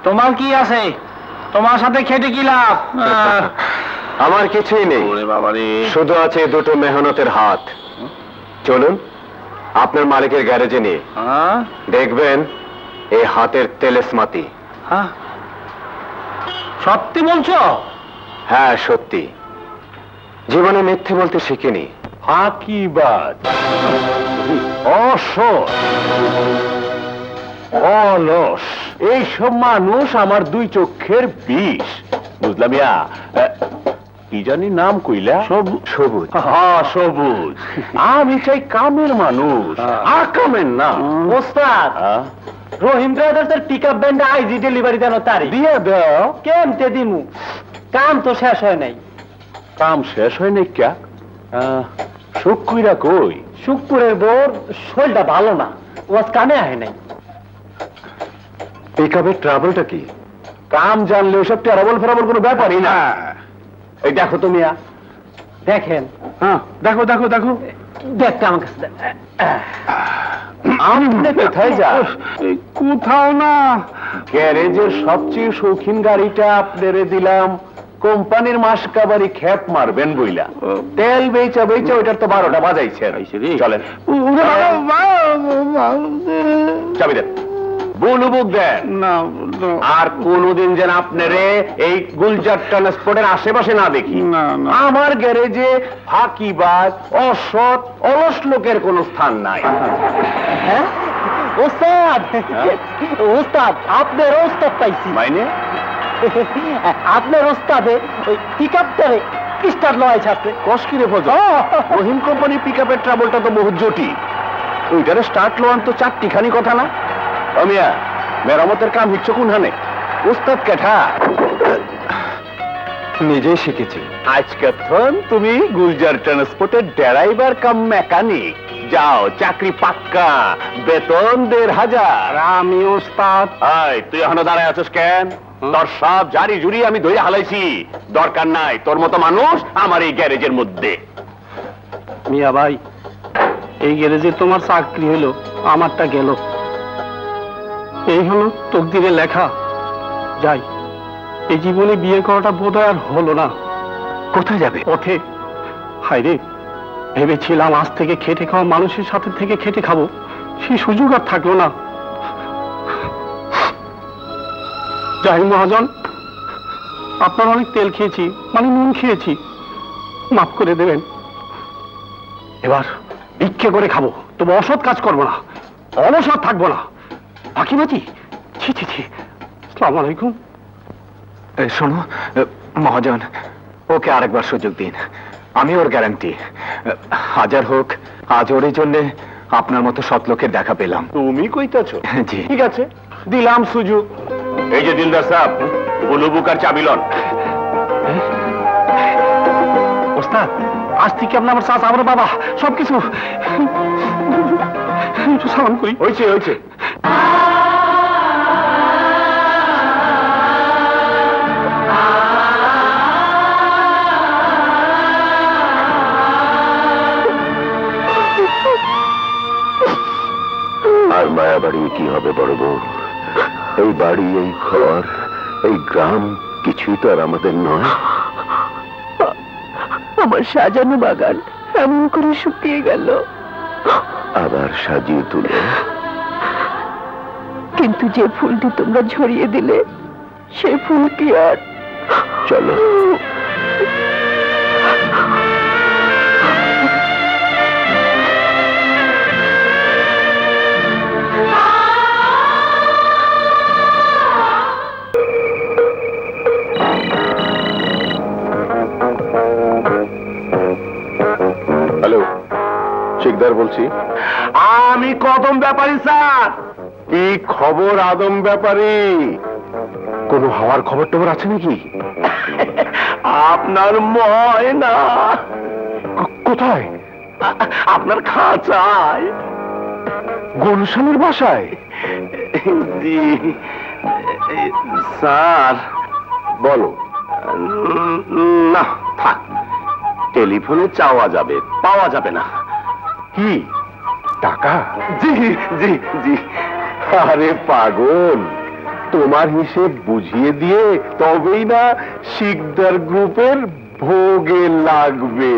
তোমার কি আছে? তোমার সাথে খেটে কি লাভ? আমার কিছুই নেই, শুধু আছে দুটো মেহনতের হাত। চলুন আপনার মালিকের গ্যারেজে নিয়ে, দেখবেন এই হাতের তেলেসমাতি। সত্যি বলছো? হ্যাঁ সত্যি, জীবনে মিথ্যে বলতে শিখিনি। ফাঁকিবাজ, অসৎ, অলস, এইসব মানুষ আমার দুই চোখের বিষ। বুঝলাম ইয়া। কি জানি নাম কইলা? সবুজ। হ্যাঁ সবুজ। আমি চাই কামের মানুষ, আকামের না। ওস্তাদ, রহিম ব্রাদার্সের পিকআপ ভ্যানটা আইজি ডেলিভারি দেন তারিখ দিয়ে দাও। কেমতে দিমু? কাম তো শেষ হয় নাই। কাম শেষ হয় নাই ক্যা? সুখ কইরা কই? শুক্কুরের বোর শরীরটা ভালো না, ও আজ কামে আহে নাই। পিকআপের ট্রাবলটা কি? কাম জানলে ওসব ট্রাবল ফেরাবল কোনো ব্যাপারই না। এই দেখো তুমি। দেখেন, হ্যাঁ দেখো দেখো দেখো। দেখতে আমার কাছে দেন। আপনি কোথায় যান? কোথাও না, গ্যারেজের সবচেয়ে শৌখিন গাড়িটা আপনারে দিলাম, কোম্পানির মাস কাবারি খ্যাপ মারবেন বইলা। তেল বেচা বেচা ওইটার তো 12টা বাজাইছে। চলেন, চাবি দেন, বুলুবুক দেন। আর কোনদিন যেন আপনারে এই গুলজার ট্রান্সপোর্টের আশেপাশে না দেখি। আমার গ্যারেজে ফাঁকিবাজ, অসৎ, অলস লোকের কোনো স্থান নাই। হ্যাঁ ওস্তাদ, ওস্তাদ আপনার ওস্তাদ পাইছি। মাইনে আপনার ওস্তাদে ওই পিকআপটারে স্টার্ট লয় ছাড়ছে। কষ্কিরে ফজল, রহিম কোম্পানি পিকআপের ট্রাবলটা তো বহু জটিল, ওইটারে স্টার্ট লোয়ান তো চারটিখানি কথা না। অমিয়া, মেরামতের কাম হিচ্ছ কোন হানে? উস্তাদ কেঠা নিজেই শিখেছি। আজকে তুমি গুলজার ট্রান্সপোর্টের ড্রাইভার কাম মেকানিক। যাও, চাকরি পাক্কা, বেতন 1500। আমি ওস্তাদ। তুই এখনো দাঁড়ায় আছিস কেন? তোর সব জারি জুরি আমি ধরে হালাইছি, দরকার নাই তোর মতো মানুষ আমার এই গ্যারেজের মধ্যে। মিয়া ভাই, এই গ্যারেজে তোমার চাকরি হলো, আমারটা গেল। এই হলো তকদিরে লেখা। যাই, এই জীবনে বিয়ে করাটা বোধহয় আর হলো না। কোথায় যাবে? পথে। হায় রে, ভেবেছিলাম আজ থেকে খেটে খাওয়া মানুষের সাথে থেকে খেটে খাবো, সেই সুযোগ আর থাকলো না। যাই মহাজন, আপনার অনেক তেল খেয়েছি, মানে নুন খেয়েছি, মাফ করে দেবেন। এবার ভিক্ষে করে খাবো, তবু অসৎ কাজ করবো না, অলসৎ থাকবো না। ফাঁকিবাজি, ছি ছি ছি। আসসালামু আলাইকুম। শোনো মহাজন, ওকে আরেকবার সুযোগ দিন, আমি ওর গ্যারান্টি। হাজার হোক, আজ ওর জন্য আপনার মতো সৎ লোকের দেখা পেলাম। তুমি কইতাছো? জি। ঠিক আছে, দিলাম সুযোগ। এই যে দিলদার সাহেব, বুলু বুকার চাবি লন। ওস্তাদ, আজ থেকে আপনি আমার চাচা, আমার বাবা, সবকিছু। একটু সালাম করি। হয়েছে হয়েছে। আর মায়া বাড়ি কি হবে বড় বউ? এই বাড়ি, এই ঘর, এই গ্রাম কিছুই তো আর আমাদের নয়। আমার সাজানো বাগান এমন করে শুকিয়ে গেল, আবার সাজিয়ে তুলে। কিন্তু যে ফুলটি তোমরা ঝরিয়ে দিলে, সেই ফুল কি আর? চলো। হ্যালো, শিকদার বলছি। আমি কদম ব্যাপারী স্যার। কি খবর আদম ব্যাপারী? কোনো হওয়ার খবর টবর আছে নাকি? আপনার ময়না কোথায়? আপনার খাঁচায়। গুলশানের বাসায়? জি স্যার। বলো। না থাক, টেলিফোনে চাওয়া যাবে, পাওয়া যাবে না। কি টাকা? জি জি জি। আরে পাগল, তোমার হিসেব বুঝিয়ে দিয়ে তবেই না শিকদার গ্রুপের ভোগে লাগবে।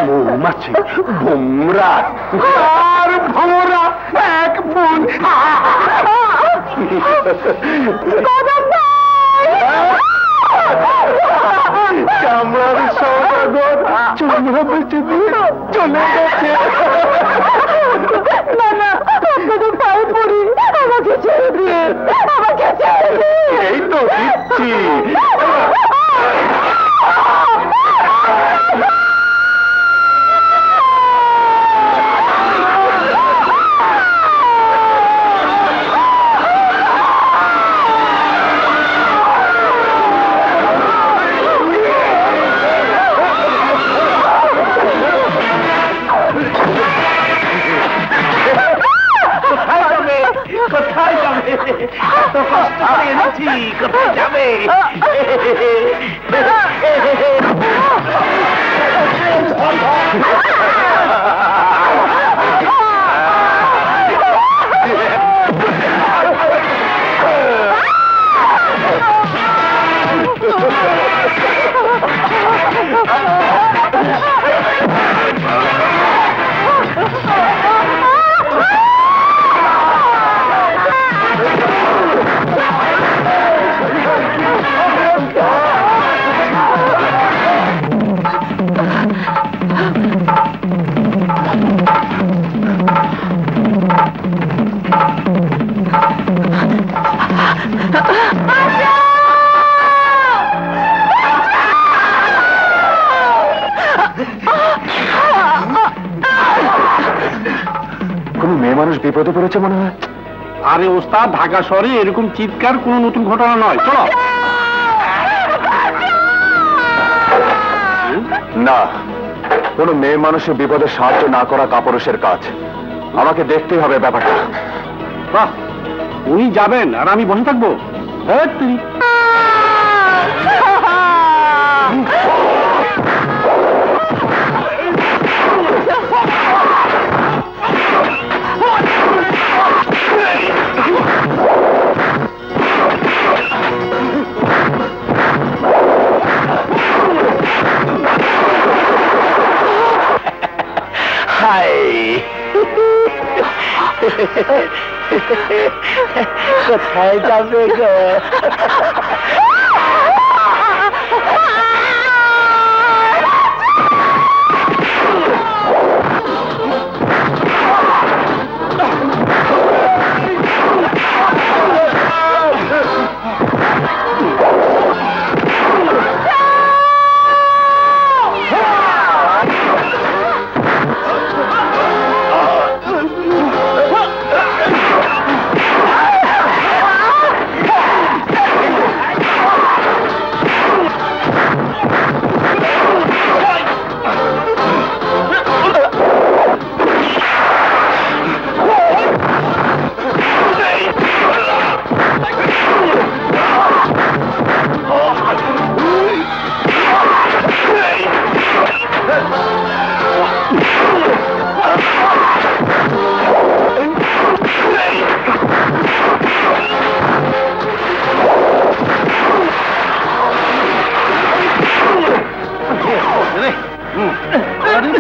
মৌমাছি, ভোমরা আর ভোমরা এক বোন। কামরার সওদাগর চামড়া বেঁচে দিয়ে চলে গেছে। না না, আপনাদের পায়ে পড়ি, আমাকে ছেড়ে দিয়ে, আমাকে ছেড়ে দিয়ে। এই তো দিচ্ছি। কোথায় যাবে? এত কষ্ট করে এনেছি, কোথায় যাবে? মানুষ বিপদে পড়েছে মনে হয়। আরে ওস্তাদ, ঢাকা শহরে এরকম চিৎকার কোনো নতুন ঘটনা নয়। চলো। না, কোনো মেয়ে মানুষের বিপদে সাহায্য না করা কাপুরুষের কাজ। আমাকে দেখতেই হবে ব্যাপারটা। বাহ, উনি যাবেন আর আমি বসে থাকবো? হ্যাঁ তুই কোথায় যাবে গো?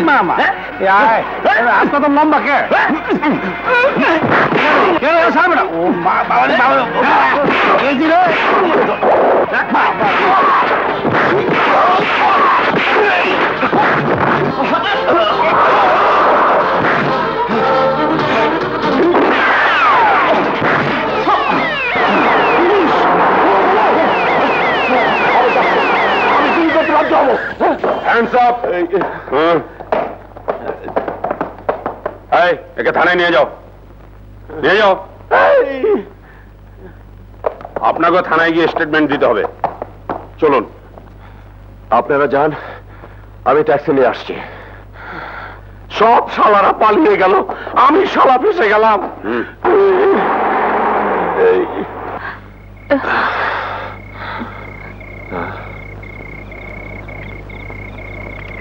মামা রাস্তা তো লম্বা কে? সামনে ও বাবা হ্যান্ডস আপ। একে থানায় নিয়ে যাও, নিয়ে যাও। আপনাকে থানায় গিয়ে স্টেটমেন্ট দিতে হবে। চলুন। আপনারা যান, আমি ট্যাক্সি নিয়ে আসছি। সব শালারা পালিয়ে গেল, আমি শালা ফেসে গেলাম।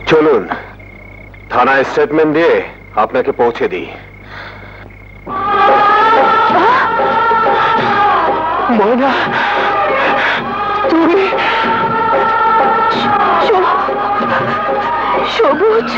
চলুন, থানায় স্টেটমেন্ট দিয়ে আপনাকে পৌঁছে দিই। ময়না, তুমি? সবুজ,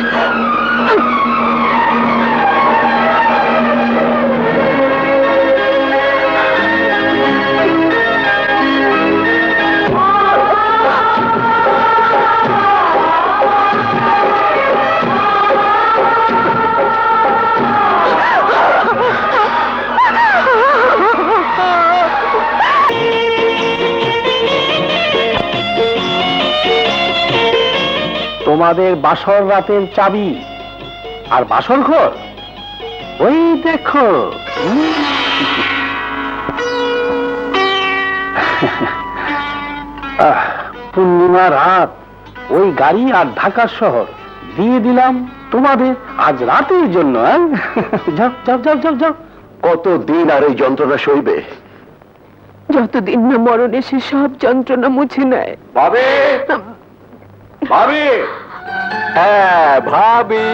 তোমাদের বাসর রাতের চাবি আর বাসর ঘর ওই দেখো। পূর্ণিমা রাত, ওই গাড়ি আর ঢাকা শহর দিয়ে দিলাম তোমাদের আজ রাতের জন্য। যাও যাও যাও যাও যাও। কতদিন আর এই যন্ত্রণা সইবে? যতদিন না মরণ এসে সব যন্ত্রণা মুছে নেয়। ভাবি, ভাবি, হ্যাঁ ভাবি,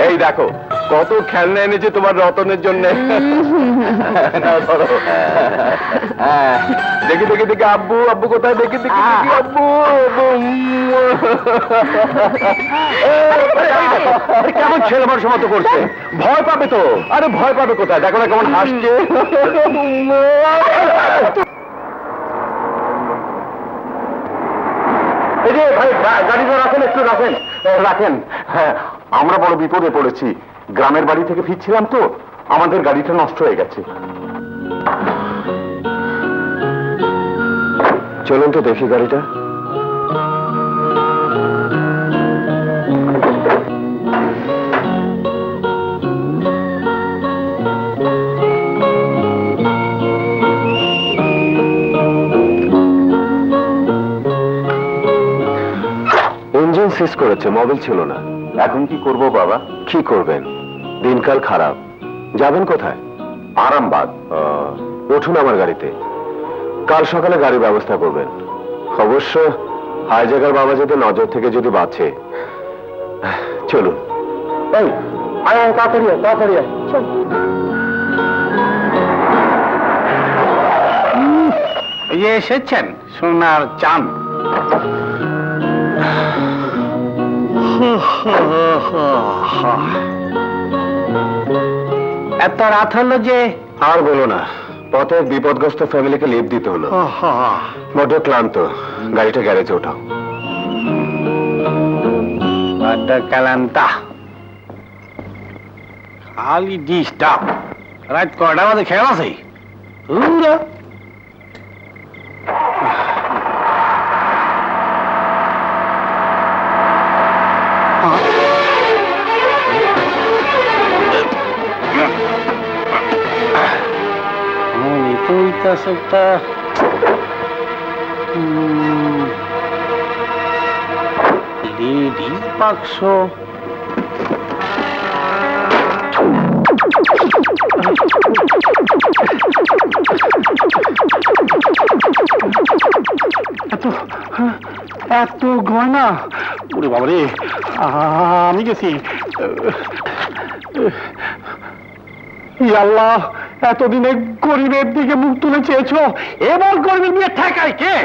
এই দেখো কত খেলনা এনেছে তোমার রতনের জন্য। দেখি দেখি দেখি, আব্বু আব্বু কোথায়? দেখি দেখি দেখি, আব্বু। কেমন ছেলে মানুষ মতো করছে, ভয় পাবে তো। আরে ভয় পাবে কোথায়, দেখো না কেমন হাসছে। এই যে ভাই, গাড়িটা রাখেন, একটু রাখেন, রাখেন। হ্যাঁ, আমরা বড় বিপদে পড়েছি। গ্রামের বাড়ি থেকে ফিরছিলাম তো, আমাদের গাড়িটা নষ্ট হয়ে গেছে। চলুন তো দেখি গাড়িটা। মিস করেছে, মোবাইল ছিল না। এখন কি করব বাবা? কি করবেন, দিনকাল খারাপ। যাবেন কোথায়? আরামবাগ। উঠুন আমার গাড়িতে, কাল সকালে গাড়ির ব্যবস্থা করবেন। অবশ্য হাইজাগার বাবা যদি নজর থেকে যদি বাঁচে। চলুন। এই আয় আয়, তাড়াতাড়ি আয়, তাড়াতাড়ি আয়। এই যে এসেছেন সোনার চান। এত রাত হলো যে? আর বলো না, পথে এক বিপদগ্রস্ত ফ্যামিলিকে লিফট দিতে হলো। বড্ড ক্লান্ত, গাড়িটা গ্যারেজে ওঠাও। বড্ড ক্লান্তা, খালি ডিস্টার্ব। রাত কটা বাজে খেয়াল আছে? লেডিস বাক্স। এত গয়না, ওরে বাবা রে, আমি গেছি। আল্লাহ, এতদিনে গরিবের দিকে মুখ তুলে চেয়েছো, এবার গরিবের নিয়ে ঠেকায় কে?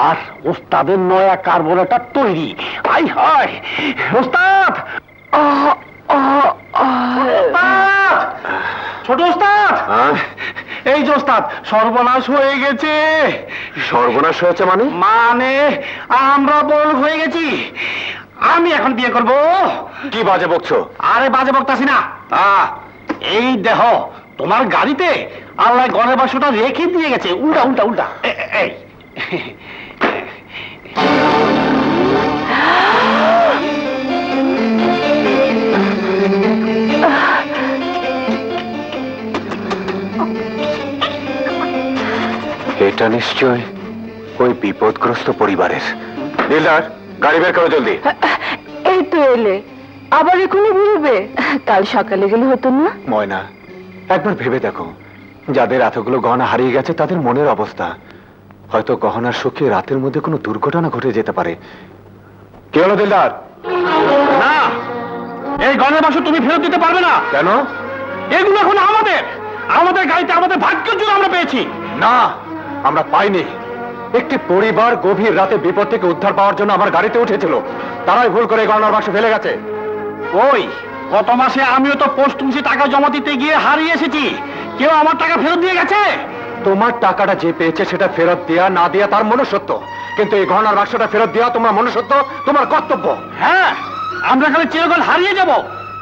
আর ওস্তাদের নয়া কার্বোরেটর তৈরি। আই হায় ওস্তাদ! ছোট ওস্তাদ, এই যে ওস্তাদ, সর্বনাশ হয়ে গেছে। সর্বনাশ হয়েছে মানে? মানে আমরা বড় হয়ে গেছি। আমি এখন বিয়ে করব। কি বাজে বকছো? আরে বাজে বকতাছি না, এই দেহ তোমার গাড়িতে আল্লাহ গণের বাক্সটা রেখে দিয়ে গেছে। উল্টা উল্টা উল্টা, এই এটা নিশ্চয় ওই বিপদগ্রস্ত পরিবারের। দিলদার, গাড়ি বের করো জলদি। এই তো এলে, আবার এখনই ঘুরবে? কাল সকালে গেলে হতো না? ময়না, একবার ভেবে দেখো, যাদের এতগুলো গহনা হারিয়ে গেছে তাদের মনের অবস্থা। হয়তো গহনার শোকে রাতের মধ্যে কোনো দুর্ঘটনা ঘটে যেতে পারে। কি হলো দিলদার? না, এই গণের বাক্স তুমি ফেরত দিতে পারবে না। কেন? এগুলো এখন আমাদের। আমাদের গাড়িতে আমাদের ভাগ্যের জন্য আমরা পেয়েছি। না, আমরা পাইনি। একটি পরিবার গভীর রাতে বিপদ থেকে উদ্ধার পাওয়ার জন্য আমার গাড়িতে উঠেছিল, তারাই ভুল করে গহনার বাক্স ফেলে গেছে। ওই গত মাসে আমিও তো পোস্ট অফিসে টাকা জমা দিতে গিয়ে হারিয়ে এসেছি, কেউ আমার টাকা ফেরত দিয়ে গেছে? তোমার টাকাটা যে পেয়েছে সেটা ফেরত দেয়া না দেয়া তার মনুষ্যত্ব, কিন্তু এই গহনার বাক্সটা ফেরত দেওয়া তোমার মনুষ্যত্ব, তোমার কর্তব্য। হ্যাঁ, আমরা খালি চিরকাল হারিয়ে যাব।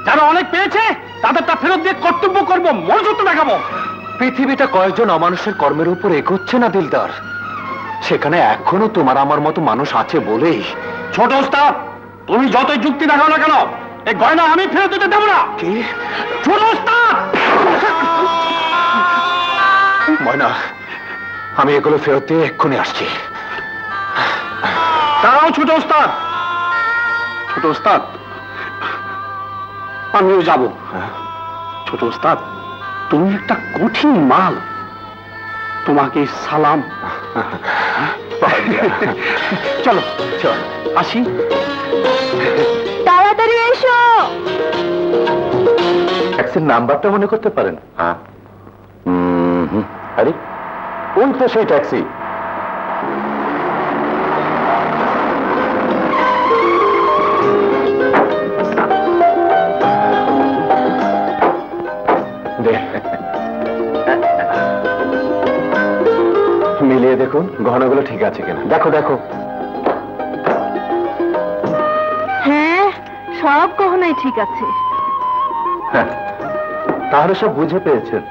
যারা অনেক পেয়েছে তাদেরটা ফেরত দিয়ে কর্তব্য করব, মনুষ্যত্ব দেখাবো। পৃথিবীটা কয়েকজন অমানুষের কর্মের উপর এগোচ্ছে না দিলদার, সেখানে এখনো তোমার আমার মতো মানুষ আছে বলেই। ছোট ওস্তাদ, তুমি যতই যুক্তি দেখাও না কেন, এই গয়না আমি ফেরত দিতে দেবো না। কি? ছোট ওস্তাদ! ময়না, আমি এগুলো ফেরত দিয়ে এক্ষুনি আসছি। দাঁড়াও ছোট ওস্তাদ। ছোট ওস্তাদ, আমিও যাব। ছোট ওস্তাদ, তুমি একটা কঠিন মাল, তোমাকে সালাম। চলো চল, আসি। তাড়াতাড়ি এসো। ট্যাক্সির নাম্বারটা মনে করতে পারেন? হ্যাঁ। আরে কোন তো সেই ট্যাক্সি? মিলিয়ে দেখুন গহনাগুলো ঠিক আছে কিনা। দেখো দেখো। হ্যাঁ, সব গহনাই ঠিক আছে। তাহলে সব বুঝে পেয়েছেন?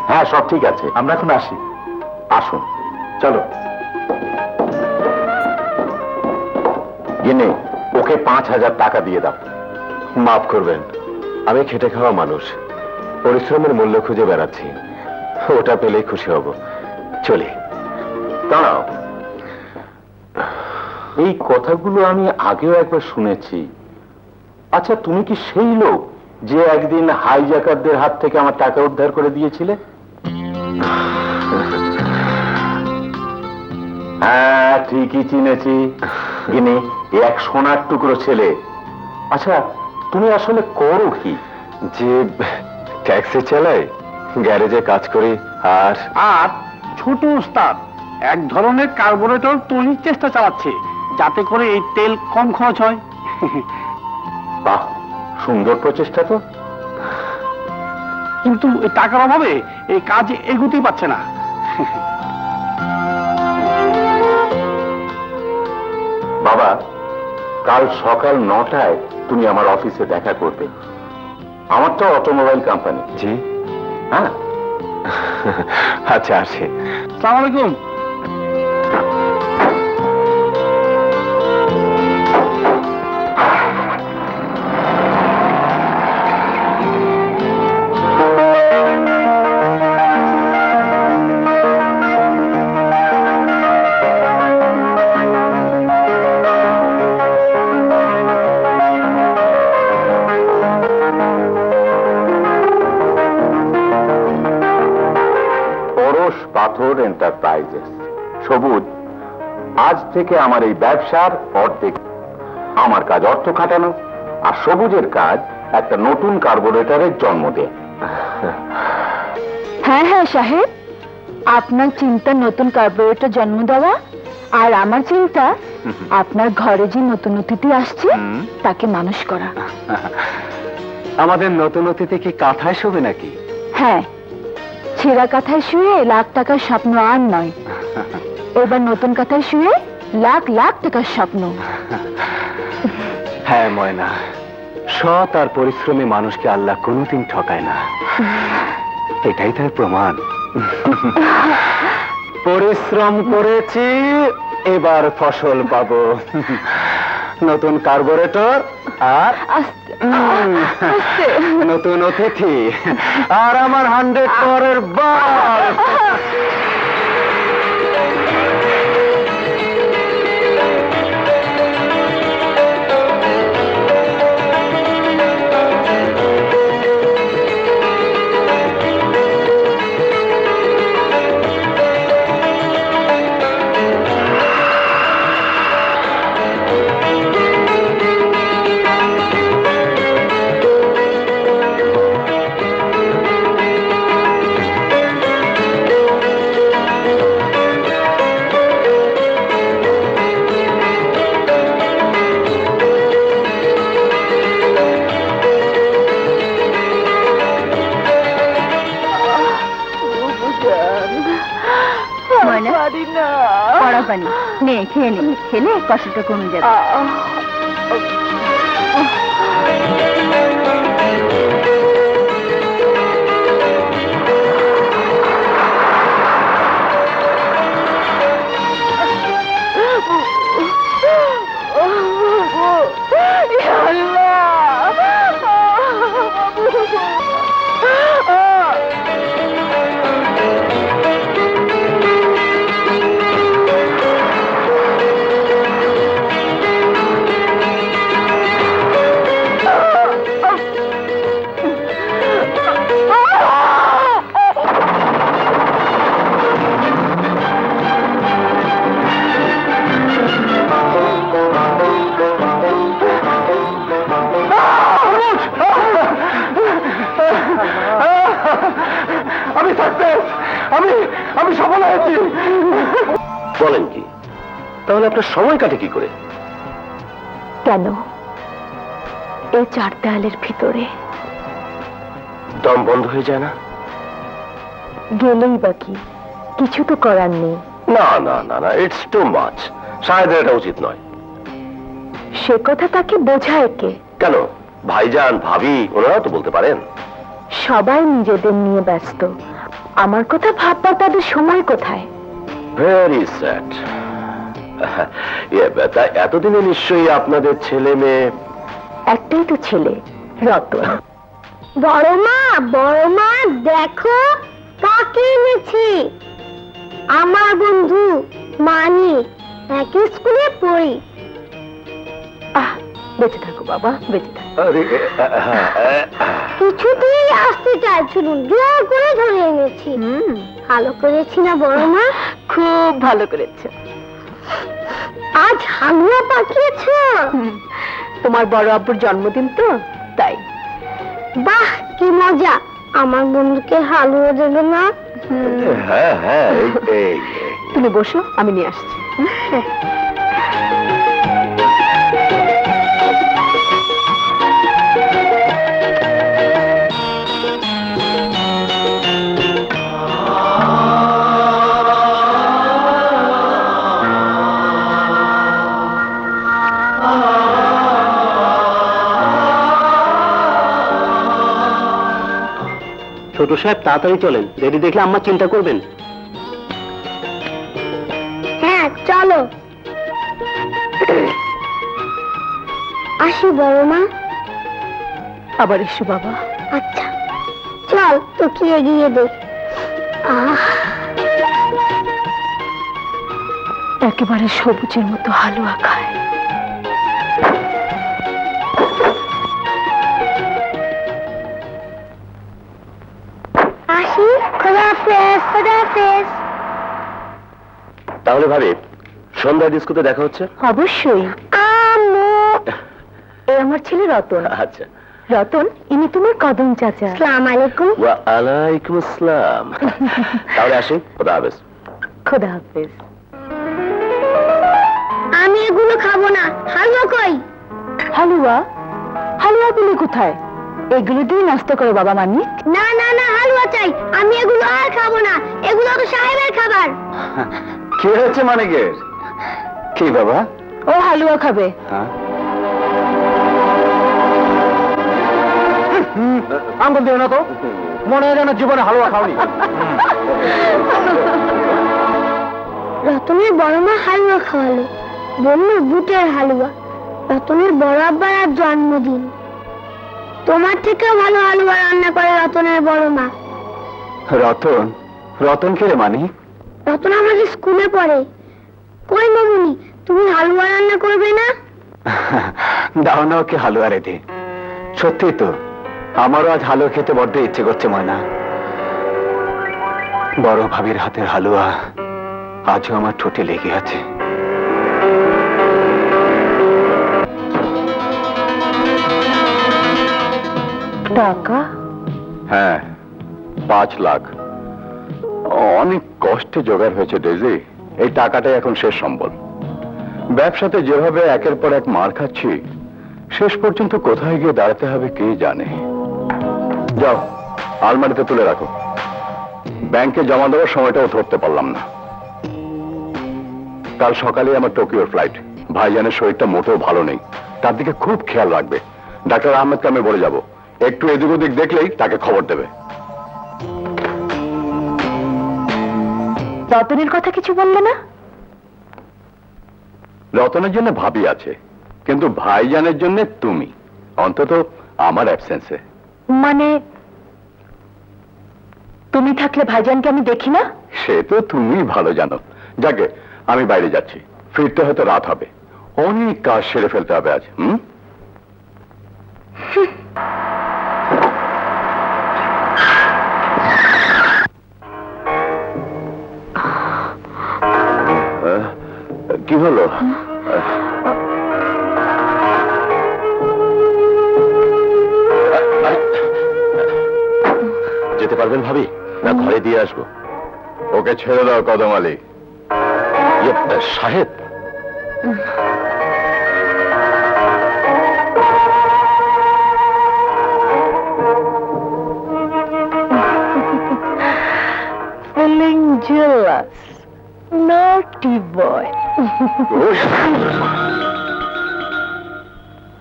হ্যাঁ, সব ঠিক আছে। আমরা এখন আসি। আসুন, চলো। গিনে ওকে 5,000 টাকা দিয়ে দাও। মাফ করবেন, আমি খেটে খাওয়া মানুষ, পরিশ্রমের মূল্য খুঁজে বেড়াচ্ছি। ওটা পেলেই খুশি হব। চলি। দাঁড়াও। এই কথাগুলো আমি আগেও একবার শুনেছি। আচ্ছা, তুমি কি সেই লোক যে একদিন হাইজ্যাকারদের হাত থেকে আমার টাকা উদ্ধার করে দিয়েছিলে? হ্যাঁ, ঠিকই চিনেছি। ইনি এক সোনার টুকরো ছেলে। আচ্ছা, তুমি আসলে করো কি? যে ট্যাক্সি চালায়, গ্যারেজে কাজ করি। আর আর ছোট উস্তাদ এক ধরনের কার্বোরেটর তৈরির চেষ্টা চালাচ্ছে, যাতে করে এই তেল কম খরচ হয়। বাহ, সুন্দর প্রচেষ্টা তো। কিন্তু এই টাকার অভাবে এই কাজ এগুতেই পাচ্ছে না। বাবা, কাল সকাল 9টায় তুমি আমার অফিসে দেখা করবে। আমারটা অটোমোবাইল কোম্পানি। জি, হ্যাঁ। আচ্ছা, আসি। আসসালামু আলাইকুম। পরশ পাথর এন্টারপ্রাইজেস। সবুজ, আজ থেকে আমার এই ব্যবসার অর্ধেক। আমার কাজ অর্থ খাটানো, আর সবুজের কাজ একটা নতুন কার্বোরেটরের জন্ম দেয়। হ্যাঁ হ্যাঁ সাহেব, আপনার চিন্তা নতুন কার্বোরেটর জন্ম দেওয়া, আর আমার চিন্তা আপনার ঘরে যে নতুন অতিথি আসছে তাকে মানুষ করা। আমাদের নতুন অতিথি কি কাঁথায় শোবে নাকি? হ্যাঁ, ছেঁড়া কাঁথায় শুয়ে লাখ টাকার স্বপ্ন আর নয়, এবার নতুন কাঁথায় শুয়ে লাখ লাখ টাকার স্বপ্ন। হ্যাঁ ময়না, সৎ আর পরিশ্রমী মানুষকে আল্লাহ কোনোদিন ঠকায় না, এটাই তার প্রমাণ। পরিশ্রম করেছি, এবার ফসল পাবো। নতুন কার্বোরেটর আর নতুন অতিথি আর আমার 100 পাওয়ারের বাস। পড়া পানি নে, খেয়ে নে, খেলে কষ্টটা কমে যাবে। আমি সাকসেস, আমি সফল হয়েছি। বলেন কি? তাহলে আপনার সময় কাটে কি করে? কেন এই চার দেয়ালের ভিতরে দম বন্ধ হয়ে যায় না? গেলেই বাকি, কিছু তো করার নেই। না না না না, ইটস টু মাচ। শায়দ এটা উচিত নয়। সে কথা তাকে বোঝায় কে? কেন, ভাইজান ভাবি ওনারা তো বলতে পারেন। সবাই নিজেদের নিয়ে ব্যস্ত, আমার কথা ভাববার তাদের সময় কোথায়? Very sad. এতদিনে নিশ্চয়ই আপনাদের ছেলে মেয়ে? একটাই তো ছেলে, রতন। বড় মা দেখো কাকে এনেছি। আমার বন্ধু মানি, একই স্কুলে পড়ি। বেঁচে থাকো বাবা, বেঁচে থাকো। আরে কিছুতেই আসতে চাইছিল, জোর করে ধরে এনেছি। ভালো করেছি না বড় মা? খুব ভালো করেছে। আজ হালুয়া পাকিয়েছ? তোমার বড় আব্বুর জন্মদিন তো, তাই। বাহ, কি মজা! আমার বন্ধুকে হালুয়া দেবে না? হ্যাঁ হ্যাঁ, এই তুমি বসো, আমি নিয়ে আসছি। ছোট সাহেব তাড়াতাড়ি চলেন, দেরি দেখলে আম্মা চিন্তা করবেন। হ্যাঁ, চলো। আসি বড় মা। আবার এসো বাবা। আচ্ছা, চল তোকে এগিয়ে দে। একেবারে সবুজের মতো হালুয়া খায়। আসি, খোদাহাফেজ, খোদাহাফেজ। তাহলে ভাবি, সন্ধ্যা ডিস্কোতে দেখা হচ্ছে? অবশ্যই। আম্মু। এই আমার ছেলে রতন। আচ্ছা। রতন, ইনি তোমার কদম চাচা। আসসালামু আলাইকুম। ওয়া আলাইকুম আসসালাম। তাহলে আসি, খোদা হাফেজ। খোদা হাফেজ। আমি এগুলো খাবো না। হালুয়া কই? হালুয়া? হালুয়াগুলো কোথায়? এগুলো দিয়ে নাস্তা করো বাবা মানিক। না না না, হালুয়া চাই। আমি এগুলো আর খাবো না। এগুলো তো সাহেবের খাবার। কি হয়েছে মানিকের? কি বাবা? ও হালুয়া খাবে। হ্যাঁ, আঙ্গুল দিও না তো, মনে হয় যেন জীবনে হালুয়া খাওনি। রতনের বড় মা হালুয়া খাওয়ালো, বলল বুটের হালুয়া। রতনের বড় আব্বার আর জন্মদিন। তোমার থেকেও ভালো হালুয়া রান্না করে রতনের বড় মা। রতন? রতন কে রে মানিক? রতন আমাদের স্কুলে পড়ে। কই মামুনি, তুমি হালুয়া রান্না করবে না? দাও না ওকে হালুয়া রেঁধে। সত্যি তো, আমারও আজ হালুয়া খেতে বড্ড ইচ্ছে করছে ময়না। বড় ভাবির হাতের হালুয়া আজও আমার ঠোঁটে লেগে আছে। টাকা? হ্যাঁ, 5 লাখ। অনেক কষ্টে জোগাড় হয়েছে ডেজি। এই টাকাটাই এখন শেষ সম্বল। ব্যবসাতে যেভাবে একের পর এক মার খাচ্ছি, শেষ পর্যন্ত কোথায় গিয়ে দাঁড়াতে হবে কে জানে। যাও, আলমারিতে তুলে রাখো। ব্যাংকে জমা দেওয়ার সময়টাও ধরতে পারলাম না। কাল সকালে আমার টোকিওর ফ্লাইট। ভাইজানের শরীরটা মোটেও ভালো নেই, তার দিকে খুব খেয়াল রাখবে। ডাক্তার আহমেদকে আমি বলে যাব, একটু এদিক ওদিক দেখলেই তাকে খবর দেবে। রতনের কথা কিছু বললে না? রতনের জন্য ভাবি আছে, কিন্তু ভাইজানের জন্য তুমি, অন্তত আমার অ্যাবসেন্সে। মানে তুমি থাকলে ভাইজানকে আমি দেখি না? সে তো তুমি ভালো জানো। যাকে, আমি বাইরে যাচ্ছি, ফিরতে হয়তো রাত হবে। অনেক কাজ সেরে ফেলতে হবে আজ। কি হলো? যেতে পারবেন ভাবি, না ঘরে দিয়ে আসবো? ওকে ছেড়ে দাও কদম আলী। সাহেব, Feeling jealous. Naughty boy.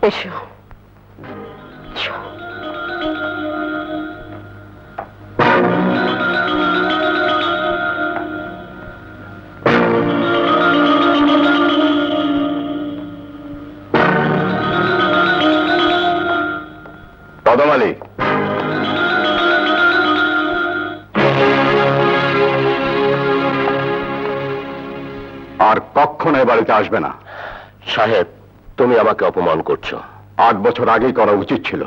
এসো। কদম আলী, আর কখনো এ বাড়িতে আসবে না। সাহেব, তুমি আমাকে অপমান করছো। 8 বছর আগেই করা উচিত ছিল,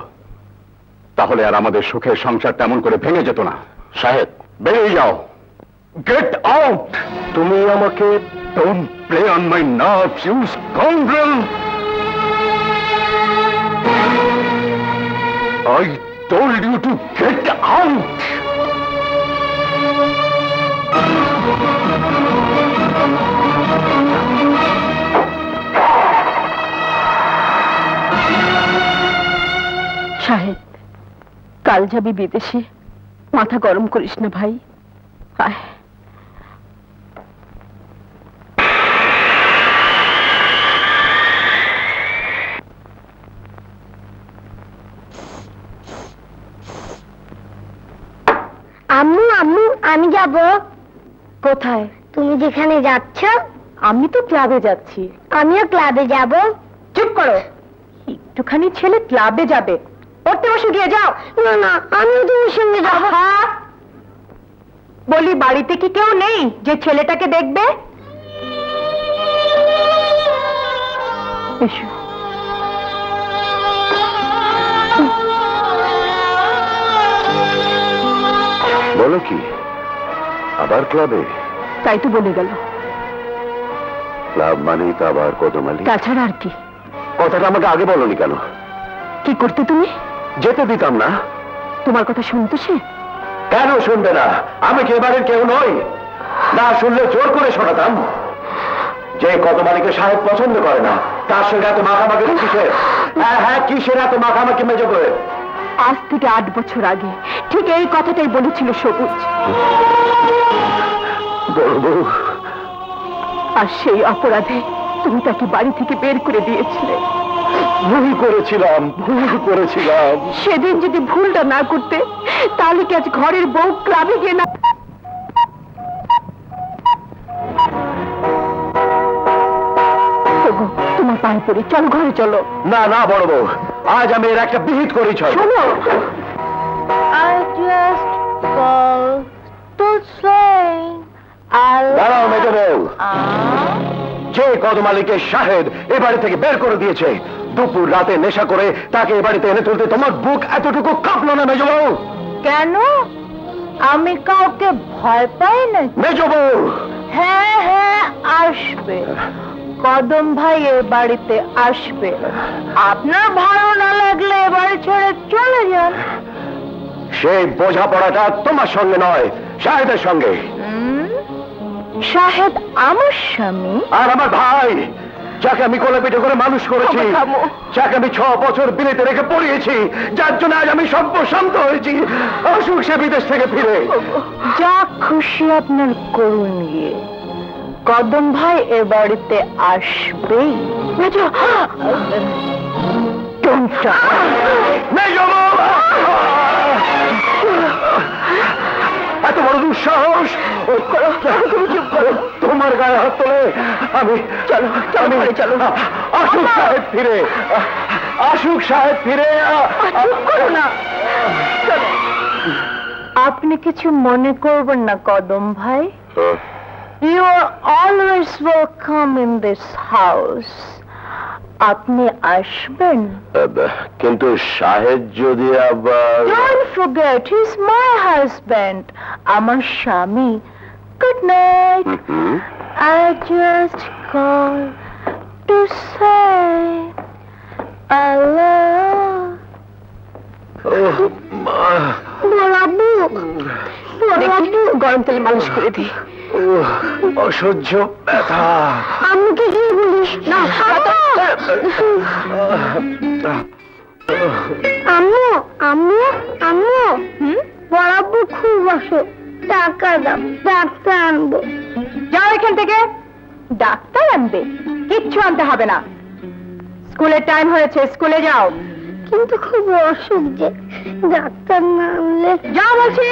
তাহলে আর আমাদের সুখের সংসার তেমন করে ভেঙে যেত না। সাহেব, বেরিয়ে যাও, গেট আউট। তুমি আমাকে don't play on my nerves, you scoundrel. I told you to get out! সাহেব, কাল যাবি বিদেশে, মাথা গরম করিস না ভাই। আয়। আম্মু আম্মু আমি যাব। কোথায়? তুমি যেখানে যাচ্ছ। আমি তো ক্লাবে যাচ্ছি। আমিও ক্লাবে যাব। চুপ করো, একটুখানি ছেলে ক্লাবে যাবে, পড়তে বসে গিয়ে যাও। না না, আমিও তোমার সঙ্গে যাব। বলি, বাড়িতে কি কেউ নেই যে ছেলেটাকে দেখবে? এসো। বলো কি, আবার ক্লাবে? তাই তো বলে গেল। ক্লাব মানেই তো আবার কদমালি। তাছাড়া আর কি? কথাটা আমাকে আগে বলনি কেন? কি করতে তুমি? যেতে দিতাম না। তোমার কথা শুনতো সে? কেন শুনবে না? আমি কি এবারের কেউ নই? না শুনলে জোর করে শোনাতাম। যে কদমালিকে সাহেব পছন্দ করে না, তার সঙ্গে এত মাখামাখি কিসের? হ্যাঁ হ্যাঁ, কিসের এত মাখামাখি মেজে করে? আজ থেকে 8 বছর আগে ঠিক এই কথাটাই বলেছিল সবুজ। বলবো, আর সেই অপরাধে তুমি তাকে বাড়ি থেকে বের করে দিয়েছিলে। ভুল করেছিলাম, ভুল করেছিলাম। সেদিন যদি ভুলটা না করতে, তাহলে কি আজ ঘরের বউ ক্লাবে গিয়ে না? ওগো, তোমার পায়ে পড়ি, চলো ঘরে চলো। না না বড় বউ, আজ আমি এর একটা বিহিত করেছি। শোনো, I just called to say দাঁড়াও মেজো বউ। যে কদমালিকে শাহেদ এ বাড়ি থেকে বের করে দিয়েছে, দুপুর রাতে নেশা করে তাকে এ বাড়িতে এনে তুলতে তোমার বুক এতটুকু কাঁপলো না মেজো বউ? কেন? আমি কাউকে ভয় পাই না। মেজো বউ, হ্যাঁ হ্যাঁ, আসবে। কদম ভাই এ বাড়িতে আসবে। আপনার ভালো না লাগলে এ বাড়ি ছেড়ে চলে যান। সেই বোঝাপড়াটা তোমার সঙ্গে নয়, শাহেদের সঙ্গে। শাহেদ আমার স্বামী? আর আমার ভাই, যাকে আমি কোলে পিঠে করে মানুষ করেছি, থামো। যাকে আমি 6 বছর বিলেতে রেখে পড়িয়েছি, যার জন্য আজ আমি সর্বশান্ত হয়েছি, আসুক সে বিদেশ থেকে ফিরে। যা খুশি আপনার করুন গিয়ে, কদম ভাই এ বাড়িতে আসবেই। মেজো বউ! এত বড় দুঃসাহস! তোমার গায়ে হাত তোলে! আমি চলো, চলো ঘরে চলো। আসুক সাহেব ফিরে, আসুক সাহেব ফিরে। চুপ করো না। চলো। আপনি কিছু মনে করবেন না কদম ভাই। You are always welcome in this house. আপনি আসবেন। কিন্তু সাহেব যদি আবার... Don't forget, he's my husband. আমার স্বামী। Good night. I just called to say I love. বড়াবু, বড়াবু, গরম তেল মালিশ করে দিই। অসহ্য ব্যথা। আম্মুকে কি বলিস না? আম্মু আম্মু আম্মু, বড়াবু খুব অসুখ, টাকা দাও, ডাক্তার আনবো। যাও এখান থেকে। ডাক্তার আনবে? কিচ্ছু আনতে হবে না। স্কুলের টাইম হয়েছে, স্কুলে যাও। কিন্তু খুব অসুখ যে, ডাক্তার না আনলে। যাও বলছি।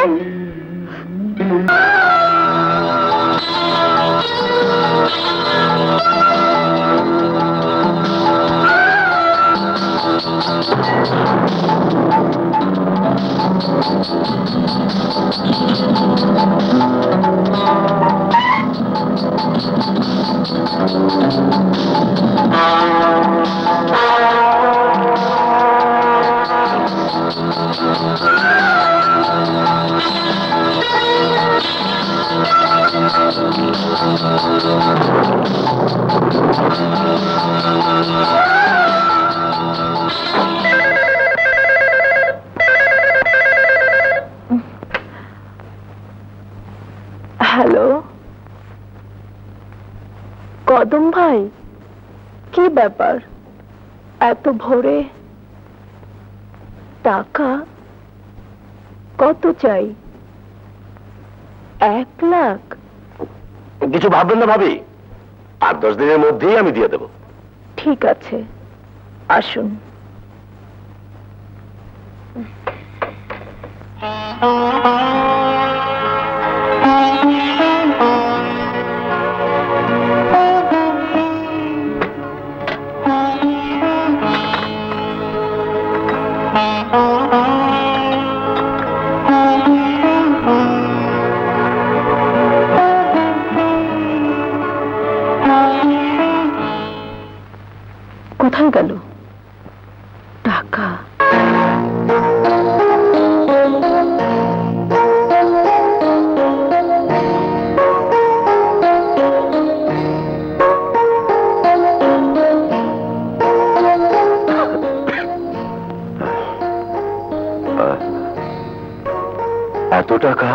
কদম ভাই, কি ব্যাপার এত ভোরে? টাকা কত চাই? 1 লাখ? কিছু ভাববেন না ভাবি, 8-10 দিনের মধ্যেই আমি দিয়ে দেব। ঠিক আছে, আসুন। কোথায় গেল টাকা? এত টাকা?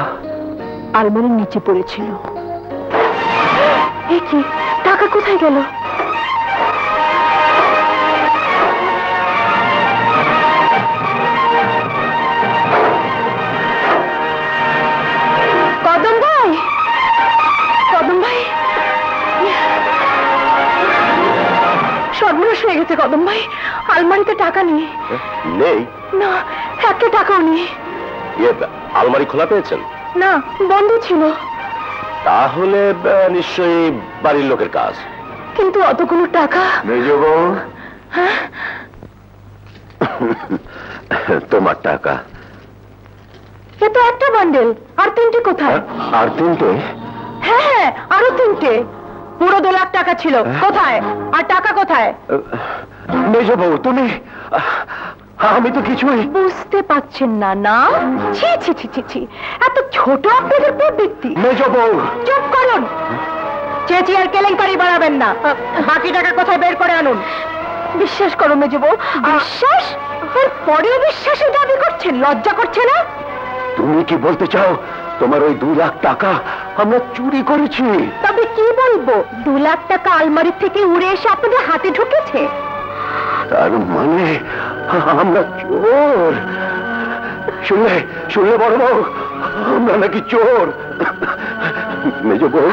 আলমারির নিচে পড়েছিল। এ কি, টাকা কোথায় গেল? কদম ভাই, কদম ভাই, সর্বনাশ হয়ে গেছে কদম ভাই। আলমারিতে টাকা নেই। নেই? না, একটা টাকাও নেই। আলমারি খোলা পেয়েছেন? না, বন্ধ ছিল। তাহলে নিশ্চয়ই বাড়ির লোকের কাজ। কিন্তু অতগুলো টাকা। মেজ বউ, তোমার টাকা। এ তো একটা বান্ডেল, আর 3টে কোথায়? আর 3টে? হ্যাঁ, আরো 3টে। পুরো 2 লাখ টাকা ছিল, কোথায়? আর টাকা কোথায়? মেজ বউ তুমি, আমি তো কিছুই বুঝতে পারছেন না? না, ছি ছি ছি ছি ছি, এত ছোট আপনাদের প্রবৃত্তি। মেজ বউ। চুপ করুন, চেঁচিয়ে আর কেলেঙ্কারি বাড়াবেন না। বাকি টাকা কোথায় বের করে আনুন। বিশ্বাস করো মেজো বউ। বিশ্বাস? এর পরেও বিশ্বাসের দাবি করছেন? লজ্জা করছে না? তুমি কি বলতে চাও তোমার ওই 2 লাখ টাকা আমরা চুরি করেছি? তবে কি বলবো, 2 লাখ টাকা আলমারি থেকে উড়ে এসে আপনাদের হাতে ঢুকেছে। তার মানে আমরা চোর? শুনলে শুনলে বড় বউ, আমরা নাকি চোর? মেজ বউ,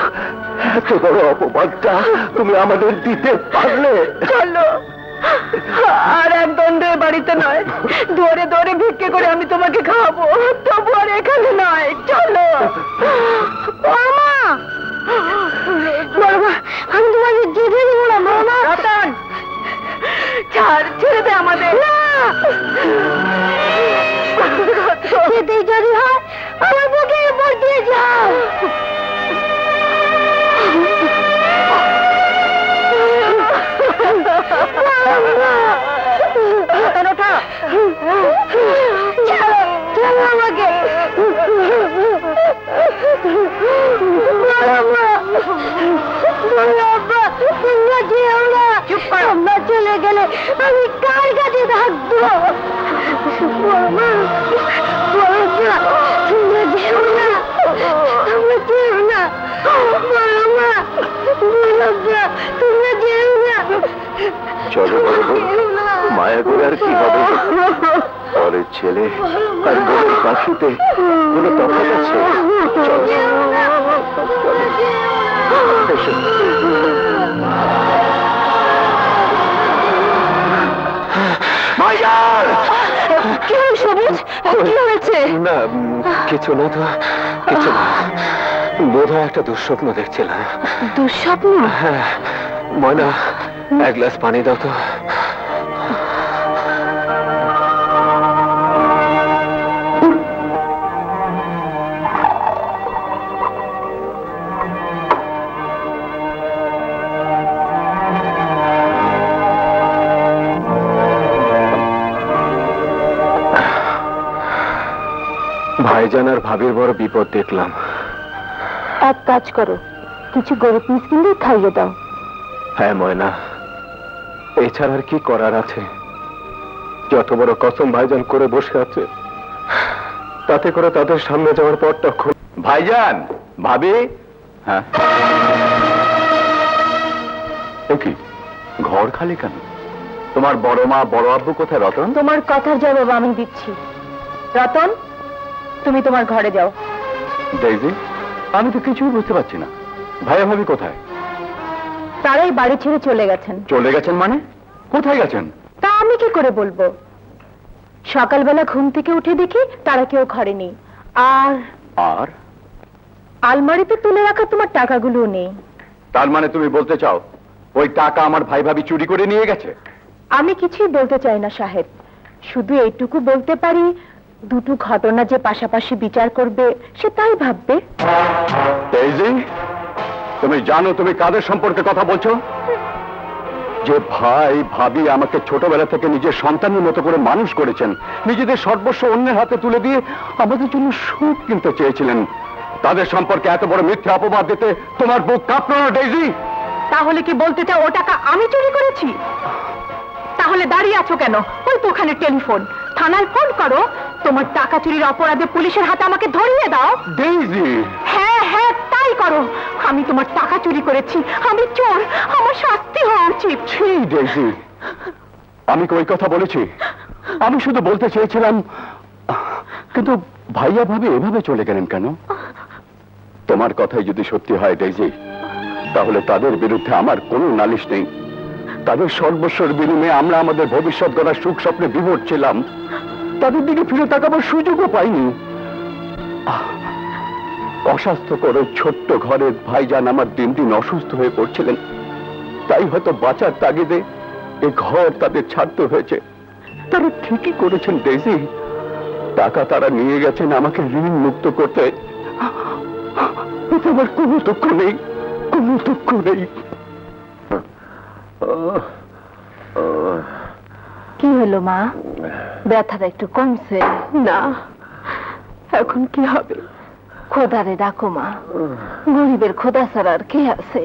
এত বড় অপবাদটা তুমি আমাদের দিতে পারলে? চলো, আর এক দণ্ডে বাড়িতে নয়, দৌড়ে দৌড়ে ভিক্ষে করে আমি তোমাকে খাওয়াবো, তবু আর এখানে নয়। চলো মামা, বাবা, আমি তোমাকে যেতে দেবো না মামা। রতন, ছাড়, ছেড়ে দে আমাদের। যেতেই যদি হয় আমার বুকের উপর দিয়ে যাও। আমাকে আমরা চলে গেলে আমি কার কাছে থাকবো? তোমরা যেও না, তোমরা যেও না, তোমরা যেও না। চলো বড় বউ, মায়া করে আর কি হবে? পরের ছেলে আর বোনের পাখিতে কোনো তফাৎ আছে? চলো এসো। ভাইজান! কি হল সবুজ, কি হয়েছে? না, কিছু না তো, কিছু না। বোধহয় একটা দুঃস্বপ্ন দেখছিলাম। দুঃস্বপ্ন? হ্যাঁ, ময়না, 1 গ্লাস পানি দাও তো। ভাইজান আর ভাবির বড় বিপদ দেখলাম। এক কাজ করো, কিছু গরু পিস কিনে খাইয়ে দাও। হ্যাঁ ময়না, এছাড়া আর কি করার আছে? যত বড় কসম ভাইজান করে বসে আছে, তাতে করে তাদের সামনে যাওয়ার পরটা ভাইজান, ভাবি। হ্যাঁ, কি ঘর খালি কেন? তোমার বড় মা বড় আব্বু কোথায় রতন? তোমার কথার জবাব আমি দিচ্ছি। রতন, তুমি তোমার ঘরে যাও। ডেইজি, আমি তো কিছুই বুঝতে পারছি না, ভাইয়া ভাবি কোথায়? তারাই বাড়ি ছেড়ে চলে গেছেন। চলে গেছেন মানে? কোথায় গেছেন? তা আমি কি করে বলবো? সকালবেলা ঘুম থেকে উঠে দেখি তারা কেউ ঘরে নেই, আর আর আলমারিতে তুলে রাখা তোমার টাকাগুলো নেই। তার মানে তুমি বলতে চাও ওই টাকা আমার ভাই ভাবি চুরি করে নিয়ে গেছে? আমি কিছুই বলতে চাই না সাহেব, শুধু এইটুকু বলতে পারি, দুটো ঘটনা যে পাশাপাশি বিচার করবে সে তাই ভাববে। ডেইজি, তুমি জানো তুমি কাদের সম্পর্কে কথা বলছো? যে ভাই ভাবি আমাকে ছোটবেলা থেকে নিজের সন্তানের মতো করে মানুষ করেছেন, নিজেদের সর্বস্ব অন্যের হাতে তুলে দিয়ে আমাদের জন্য সুখ কিনতে চেয়েছিলেন, তাদের সম্পর্কে এত বড় মিথ্যা অপবাদ দিতে তোমার বুক কাঁপলো না ডেইজি? তাহলে কি বলতে চাও ও টাকা আমি চুরি করেছি? তাহলে দাঁড়িয়ে আছো কেন? ওই তো ওখানে টেলিফোন, থানায় ফোন করো, তোমার টাকা চুরির অপরাধে পুলিশের হাতে আমাকে ধরিয়ে দাও। ডেইজি, হ্যাঁ হ্যাঁ তাই করো। আমি তোমার টাকা চুরি করেছি, আমি চোর, আমার শাস্তি হওয়া উচিত। ছি ডেইজি, আমি কি ওই কথা বলেছি? আমি শুধু বলতে চেয়েছিলাম, কিন্তু ভাইয়া ভাবি এভাবে চলে গেলেন কেন? তোমার কথাই যদি সত্যি হয় ডেইজি, তাহলে তাদের বিরুদ্ধে আমার কোনো নালিশ নেই। তাদের সর্বস্বর বিনিময়ে আমরা আমাদের ভবিষ্যৎ গড়ার সুখ স্বপ্নে বিভোর ছিলাম, তাদের দিকে ফিরে তাকাবার সুযোগও পাইনি। অস্বাস্থ্যকর ওই ছোট্ট ঘরের ভাইজান আমার দিন দিন অসুস্থ হয়ে পড়ছিলেন, তাই হয়তো বাঁচার তাগিদে এ ঘর তাদের ছাড়তে হয়েছে। তারা ঠিকই করেছেন ডেইজি, টাকা তারা নিয়ে গেছেন আমাকে ঋণ মুক্ত করতে। এতে আমার কোনো দুঃখ নেই, কোনো দুঃখ নেই। কি হলো মা, ব্যথাটা একটু কমছে? না, এখন কি হবে? খোদারে ডাকো মা, গরিবের খোদা ছাড়া আর কে আছে?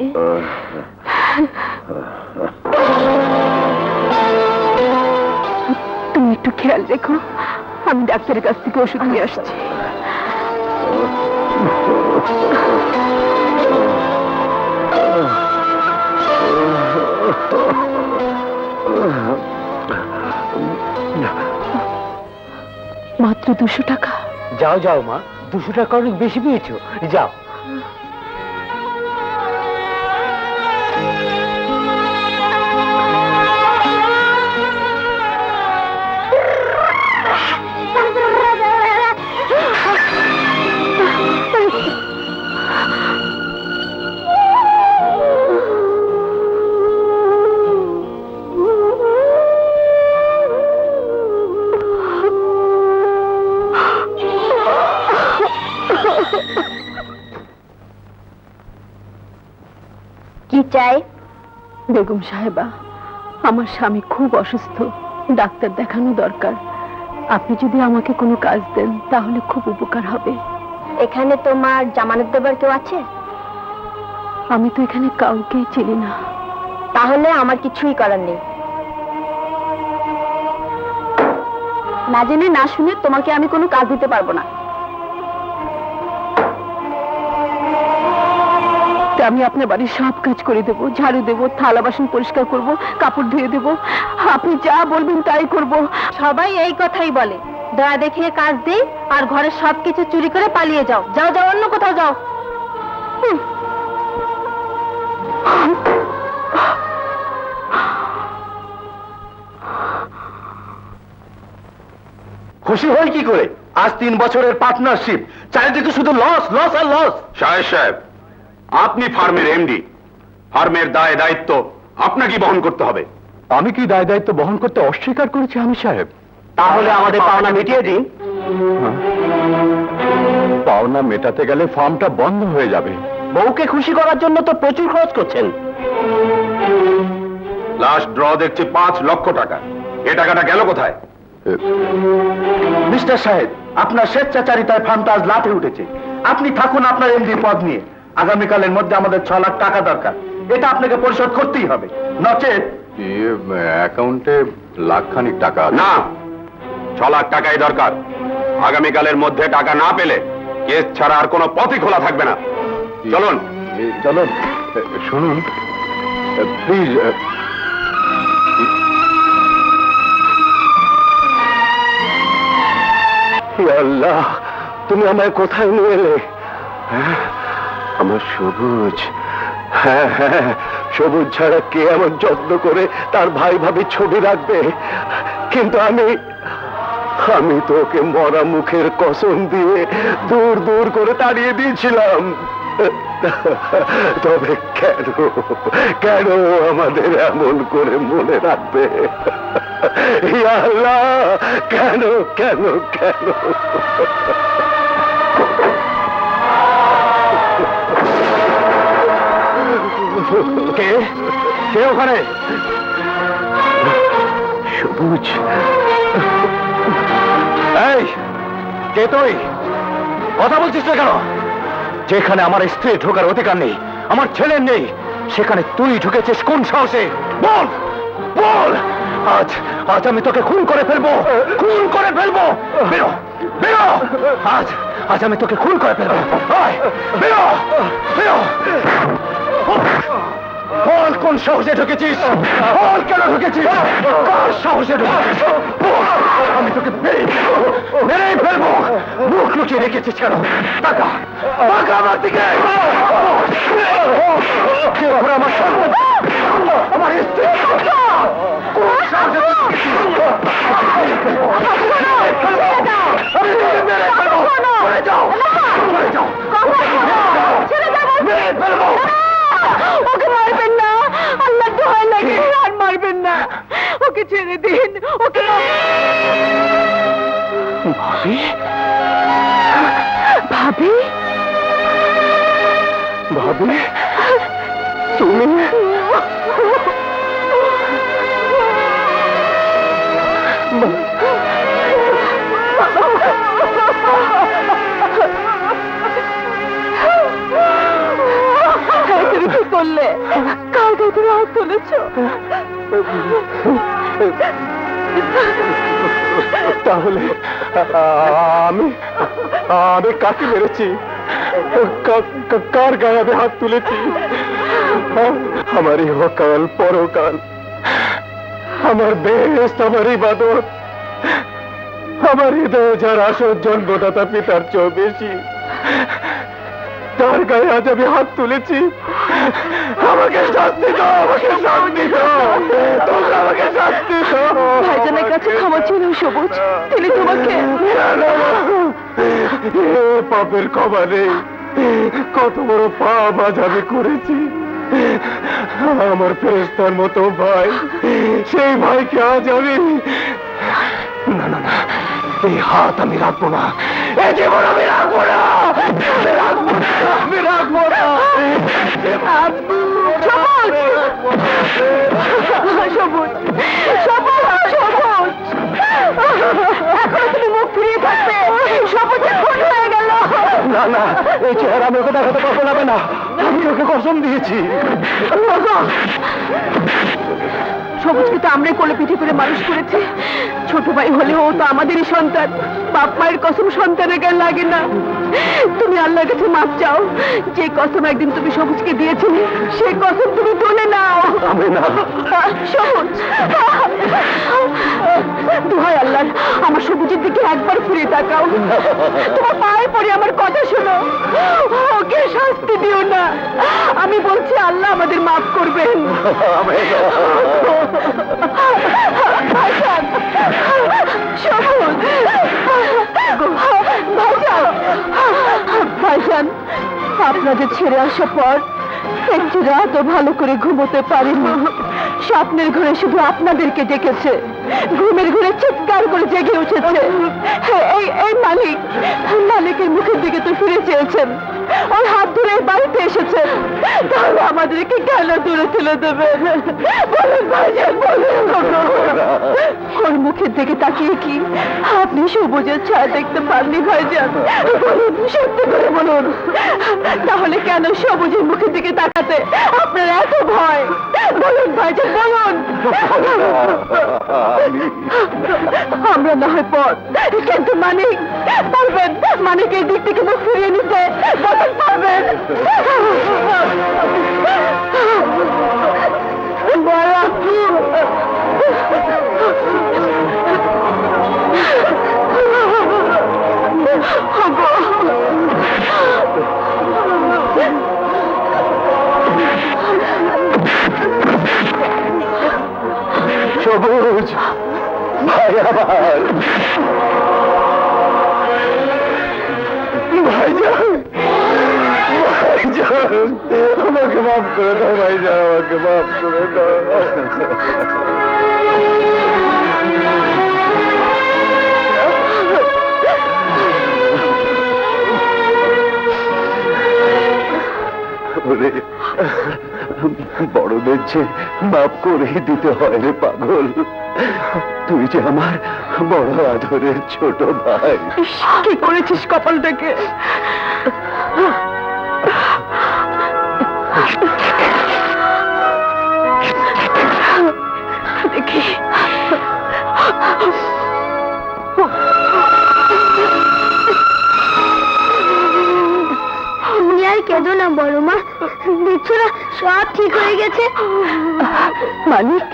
তুমি একটু খেয়াল রেখো, আমি ডাক্তারের কাছ থেকে ওষুধ নিয়ে আসছি। মাত্র 200 টাকা? যাও যাও মা, 200 টাকা অনেক বেশি পেয়েছো, যাও। কি চাই? বেগম সাহেবা, আমার স্বামী খুব অসুস্থ, ডাক্তার দেখানো দরকার। আপনি যদি আমাকে কোনো কাজ দেন তাহলে খুব উপকার হবে। এখানে তোমার জামানত দেবার কেউ আছে? আমি তো এখানে কাউকেই চিনি না। তাহলে আমার কিছুই করার নেই। না জেনে না শুনে তোমাকে আমি কোনো কাজ দিতে পারবো না। আমি আপনার বাড়ির সব কাজ করে দেব, ঝাড়ু দেব, থালা বাসন পরিষ্কার করব, কাপড় ধুয়ে দেব, আপনি যা বলবেন তাই করব। সবাই এই কথাই বলে, দয়া দেখিয়ে কাজ দেই আর ঘরের সবকিছু চুরি করে পালিয়ে যাও। যাও যাও, অন্য কোথাও যাও। খুশি হই কি করে? আজ 3 বছরের পার্টনারশিপ, চারিদিকে শুধু লস লস আর লস। সাহেব, আপনি ফার্মের এমডি, ফার্মের দায় দায়িত্ব আপনাকে বহন করতে হবে। আমি কি দায় দায়িত্ব বহন করতে অস্বীকার করেছি আমি সাহেব? তাহলে আমাদের পাওনা মিটিয়ে দিন। পাওনা মেটাতে গেলে ফার্মটা বন্ধ হয়ে যাবে। বউকে খুশি করার জন্য তো প্রচুর খরচ করছেন। লাস্ট ড্র দেখছি 5 লক্ষ টাকা। এ টাকাটা গেল কোথায়? মিস্টার সাহেব, আপনার স্বেচ্ছাচারিতায় ফার্মটা আজ লাটে উঠেছে। আপনি থাকুন আপনার এমডি পদ নিয়ে। আগামীকালের মধ্যে আমাদের 6 লাখ টাকা দরকার, এটা আপনাকে পরিশোধ করতেই হবে, নচেত। অ্যাকাউন্টে লাখখানিক টাকা না, 6 লাখ টাকাই দরকার। আগামীকালের মধ্যে টাকা না পেলে কেস ছাড়া আর কোনো পথই খোলা থাকবে না। চলুন। চলুন। শুনুন, প্লিজ। আল্লাহ, তুমি আমায় কোথায় নিয়ে এলে? হ্যাঁ, আমার সবুজ। হ্যাঁ হ্যাঁ, সবুজ ছাড়া কে এমন যত্ন করে তার ভাই ভাবি ছবি রাখবে? কিন্তু আমি তো ওকে মরা মুখের কসম দিয়ে দূর দূর করে তাড়িয়ে দিয়েছিলাম। তবে কেন আমাদের এমন করে মনে রাখবে? ইয়া আল্লাহ, কেন কেন কেন? কে কে ওখানে? সবুজ। এই, কে তুই? কথা বলছিস না কেন? যেখানে আমার স্ত্রী ঢোকার অধিকার নেই, আমার ছেলের নেই, সেখানে তুই ঢুকেছিস কোন সাহসে? বল বল। আজ আজ আমি তোকে খুন করে ফেলবো, খুন করে ফেলবো। বেরো বেরো, আজ আজ আমি তোকে খুন করে ফেলবো। আয়, বেরো বেরো। বল কোন সাহসে ঢুকেছিস? বল কেন ঢুকেছিস? কার সাহসে ঢুকেছিস? বল, আমি তোকে মেরেই ফেলবো। মুখ লুকিয়ে রেখেছিস কেন? টাকা টাকা আমার দিকে। কে ওরা আমার সামনে? আমার স্ত্রী কোন সাহসে ঢুকেছিস? আমি তোকে মেরে ফেলবো। চলে যাও, চলে যাও, মেরে ফেলবো। ওকে মারবেন না, আল্লাহ দোহাই লাগে, আর মারবেন না, ওকে ছেড়ে দিন। ওকে ভাবি, ভাবি, ভাবি, তুমি? তুমি কি করলে? কার গায়ে তুমি হাত তুলেছ? তাহলে আমি আমি কাকে মেরেছি? কার গায়ে আমি হাত তুলেছি? আমার ইহকাল পরকাল, আমার বেশ, আমার ইবাদত, আমার হৃদয় যার আসল জন্মদাতা পিতার চেয়েও বেশি, তার গায়ে আজ আমি হাত তুলেছি। আমাকে শাস্তি দাও, আমাকে শাস্তি দাও, তোমরা আমাকে শাস্তি দাও। ভাইজানের কাছে ক্ষমা ছিল সবুজ, তিনি তোমাকে পাপের ক্ষমা নেই। কত বড় পাপ আজ আমি করেছি। আমার ফেরেশতার মতো ভাই, সেই ভাইকে আজ আমি না না না, এই হাত আমি রাখবো না, এই জীবন আমি রাখবো না, আমি রাখবো না, আমি রাখবো না। সবুজ, সবুজ, সবুজ, এখনো তুমি মুখ ফিরিয়ে থাকবে? সবুজের খুন হয়ে গেল। না না, এই চেহারা আমি ওকে দেখাতে পারবো না। আমি ওকে কসম দিয়েছি। সবুজকে তো আমরাই কোলে পিঠে করে মানুষ করেছি। ছোট ভাই হলেও ও তো আমাদেরই সন্তান। বাপ মায়ের কসম সন্তানের গায়ে লাগে না। তুমি আল্লাহর কাছে মাপ চাও। যে কসম একদিন তুমি সবুজকে দিয়েছিলে, সেই কসম তুমি তুলে নাও। আমি না। সবুজ, দোহাই আল্লাহ, আমার সবুজের দিকে একবার ফিরে তাকাও। তোমার পায়ে পড়ে আমার কথা শোনো, ওকে শাস্তি দিও না। আমি বলছি আল্লাহ আমাদের মাফ করবেন। ভাইজান, সবুজ, ভাইজান, ভাইজান, আপনাদের ছেড়ে আসার পর একটি রাতও ভালো করে ঘুমোতে পারিনি। স্বপ্নের ঘরে শুধু আপনাদেরকে ডেকেছে, ঘুমের ঘরে চিৎকার করে জেগে উঠেছে। এই মালিকের মুখের দিকে তো ফিরে চেয়েছেন, ওই হাত ধরে এই বাড়িতে এসেছেন, তাহলে আমাদেরকে কেন দূরে তুলে দেবে? বলুন ভাইজান, বলুন। ওর মুখের দিকে তাকিয়ে কি আপনি সবুজের ছায়া দেখতে পাননি ভাইজান? বলুন, সত্যি করে বলুন, তাহলে কেন সবুজের মুখের দিকে তাকাতে আপনার এত ভয়? বলুন ভাইজান, বলুন। আমরা না হয় পথ, কিন্তু পারবেন মানিকের দিক থেকে মুখ ফিরিয়ে নিতে? বলুন, পারবেন? বড় আব্বু সবুজ ভাই আমার ভাইজান ভাইজান আমাকে মাফ করে দাও ভাইজান আমাকে মাফ করে দাও বড়দের যে মাফ করে দিতে হয় রে পাগল তুই যে আমার বড় আদরের ছোট ভাই কি করেছিস কপালটাকে? দেখি তুমি আর কেঁদো না বড় মা, দেখছো না সব ঠিক হয়ে গেছে। মানিক,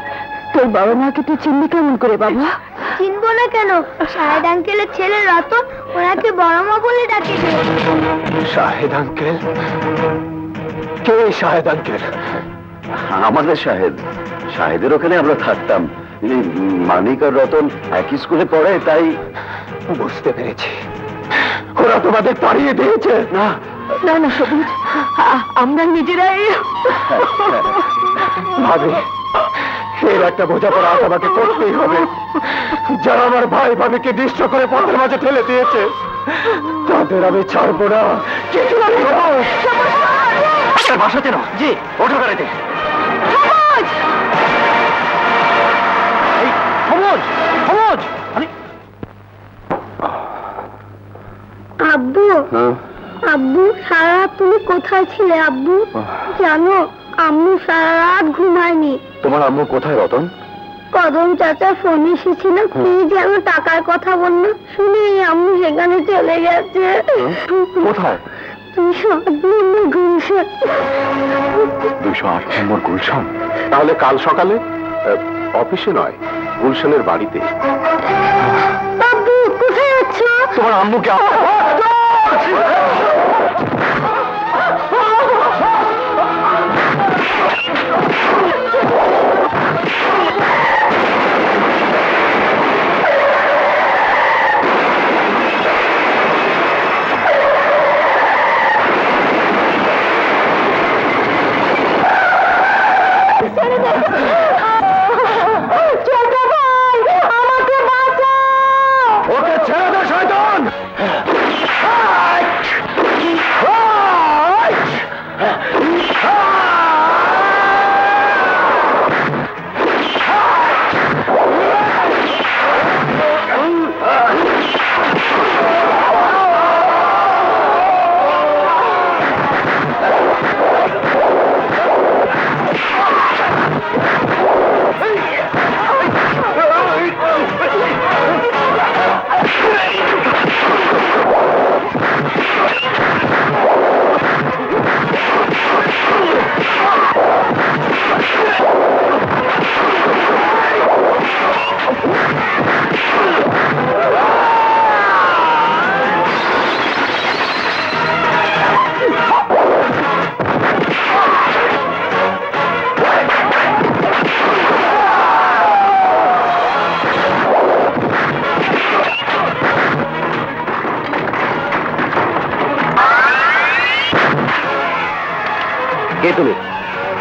তোর বাবা মাকে তুই চিনলি কেমন করে বাবা? চিনবো না কেন, শাহেদ আঙ্কেলের ছেলে রতন ওনাকে বড় মা বলে ডাকে। শাহেদ আঙ্কেল? কে শাহেদ আঙ্কেল? আমাদের শাহেদের ওখানে আমরা থাকতাম। এই মানিক আর রতন একই স্কুলে পড়ে, তাই বুঝতে পেরেছি, ওরা তোমাদের তাড়িয়ে দিয়েছে। না না না সবুজ, আমরা নিজেরাই ভাবি এর একটা বোঝাপড়া আজ আমাকে করতেই হবে। যারা আমার ভাই ভাবিকে নিঃস্ব করে পথের মাঝে ঠেলে দিয়েছে তাদের আমি ছাড়বো না। ভাষা চেন জি, ওঠো গাড়িতে। আব্বু আব্বু সারা রাত তুমি কোথায় ছিলে আব্বু? জানো আম্মু সারা রাত ঘুমায়নি। তোমার আম্মু কোথায় রতন? কদম চাচা ফোন এসেছিল কি যেন টাকার কথা বললো, শুনে আম্মু সেখানে চলে গেছে। কোথায়? 208 নম্বর গুলশান। 208 নম্বর গুলশান? তাহলে কাল সকালে অফিসে নয়, গুলশানের বাড়িতে। আব্বু কোথায় আছো? তোমার আম্মুকে ওকে ছেড়ে দে শয়তান! কে তুমি?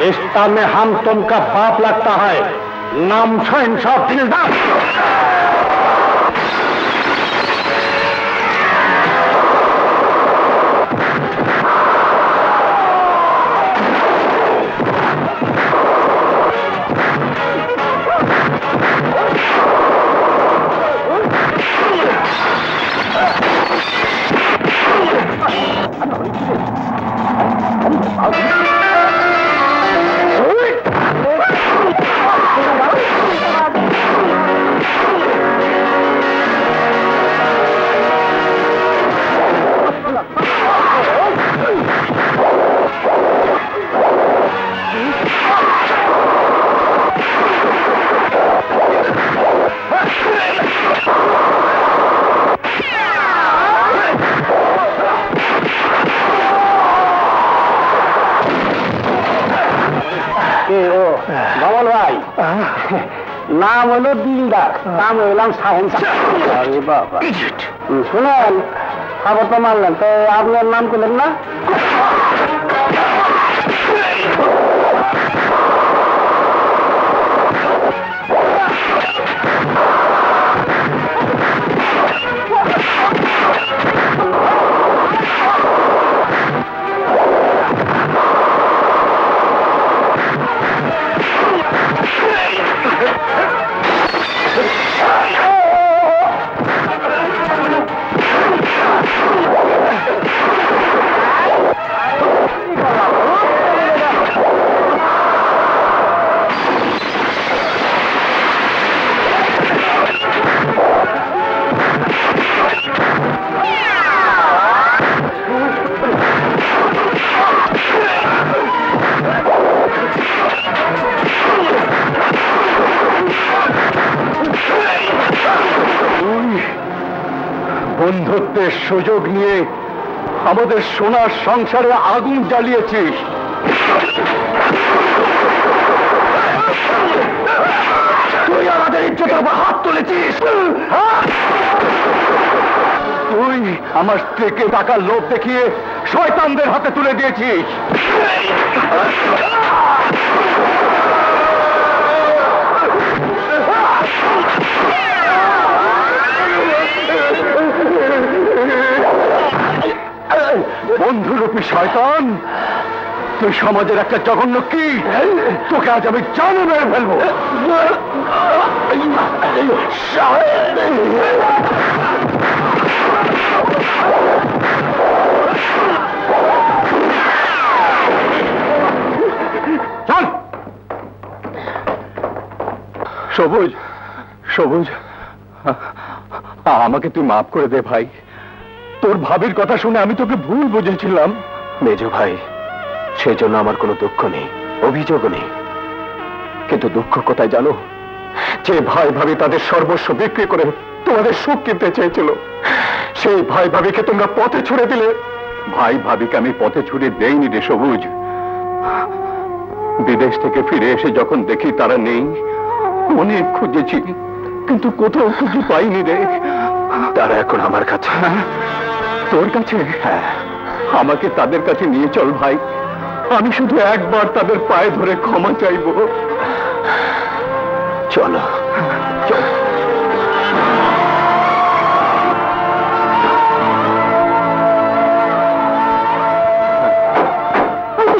रिश्ता में हम तुमका बाप लगता है, नाम शहंशाह दिलदार। নাম হলো দিলদার, নাম হইলাম সাহেব। আরে বাবা, শুনেন, খাবার তো মারলেন, তো আপনার নাম করলেন না? বন্ধুত্বের সুযোগ নিয়ে আমাদের সোনার সংসারে আগুন জ্বালিয়েছিস। তুই আমাদের ইজ্জতের উপর হাত তুলেছিস। তুই আমার স্ত্রীকে টাকার লোভ দেখিয়ে শয়তানদের হাতে তুলে দিয়েছিস। বন্ধুরূপী শয়তান, তুই সমাজের একটা জঘন্য কি, তোকে আজ আমি জানে মেরে ফেলবো। চল। সবুজ, সবুজ, আমাকে তুই মাফ করে দে ভাই। তোর ভাবির কথা শুনে আমি তোকে ভুল বুঝেছিলাম। মেজ ভাই, সেই জন্য আমার কোনো দুঃখ নেই, অভিযোগও নেই। কিন্তু দুঃখ কোথায় জানো? যে ভাই ভাবি তাদের সর্বস্ব বিক্রি করে তোমাদের সুখ কিনতে চেয়েছিল, সেই ভাই ভাবিকে তোমরা পথে ছুড়ে দিলে। ভাই ভাবিকে আমি পথে ছুড়ে দেইনি রে সবুজ। বিদেশ থেকে ফিরে এসে যখন দেখি তারা নেই, অনেক খুঁজেছি, কিন্তু কোথাও খুঁজে পাইনি রে। তারা এখন আমার কাছে। তোর কাছে? হ্যাঁ, আমাকে তাদের কাছে নিয়ে চল ভাই। আমি শুধু একবার তাদের পায়ে ধরে ক্ষমা চাইব। চলো, চল।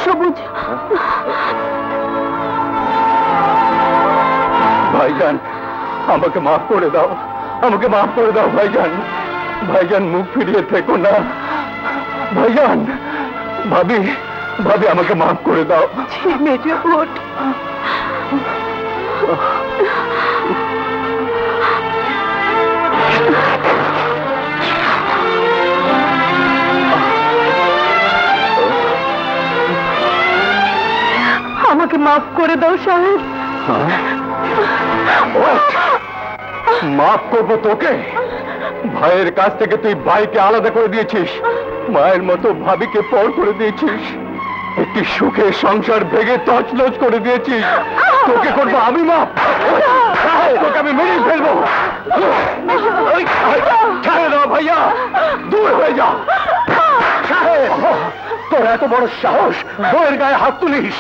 সবুজ, ভাইজান, আমাকে মাফ করে দাও, আমাকে মাফ করে দাও ভাইজান। ভাইজান, মুখ ফিরিয়ে থেকো না ভাইজান। ভাবি, ভাবি, আমাকে মাফ করে দাও। মেজো বোন, আমাকে মাফ করে দাও সাহেব। মাফ করবো তোকে? ভাইয়ের কাছ থেকে তুই ভাইকে আলাদা করে দিয়েছিস, মায়ের মতো ভাবিকে পর করে দিয়েছিস, একটি সুখের সংসার ভেঙে তছনছ করে দিয়েছিস। তোকে করবো আমি মাফ? তোকে আমি মেরে ফেলবো। ছেড়ে দাও ভাইয়া, দূর হয়ে যা। তোর এত বড় সাহস, বউয়ের গায়ে হাত তুলিস?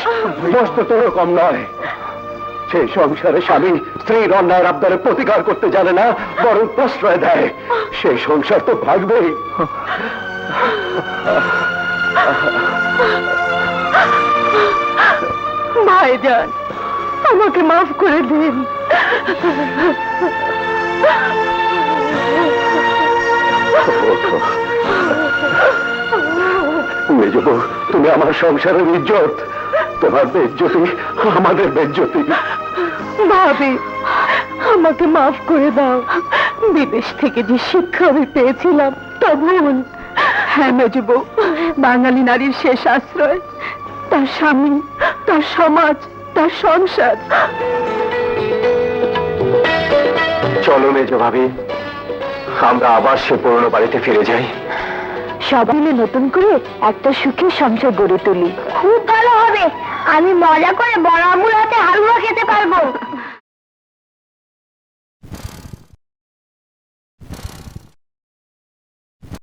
দোষ তো তোরও কম নয়। সেই সংসারে স্বামী স্ত্রীর অন্যায়ের আবদারে প্রতিকার করতে জানে না, বরং প্রশ্রয় দেয়। সেই সংসার তো ভাগবেই। ভাইজান, আমাকে মাফ করে দিন। মেজো বউ, তুমি আমার সংসারের ইজ্জত, তোমার বেজ্জতি আমাদের বেজ্জতি। ভাবি, আমাকে মাফ করে দাও। বিদেশ থেকে যে শিক্ষা আমি পেয়েছিলাম তা ভুল। হ্যাঁ মেজো বউ, বাঙালি নারীর শেষ আশ্রয় তার স্বামী, তার সমাজ, তার সংসার। চলো মেজো ভাবি, আমরা আবার সে পুরনো বাড়িতে ফিরে যাই। সবাই মিলে নতুন করে একটা সুখের সংসার গড়ে তুলি। খুব ভালো হবে, আমি মজা করে বড় আম্মুর হাতে হালুয়া খেতে পারবো।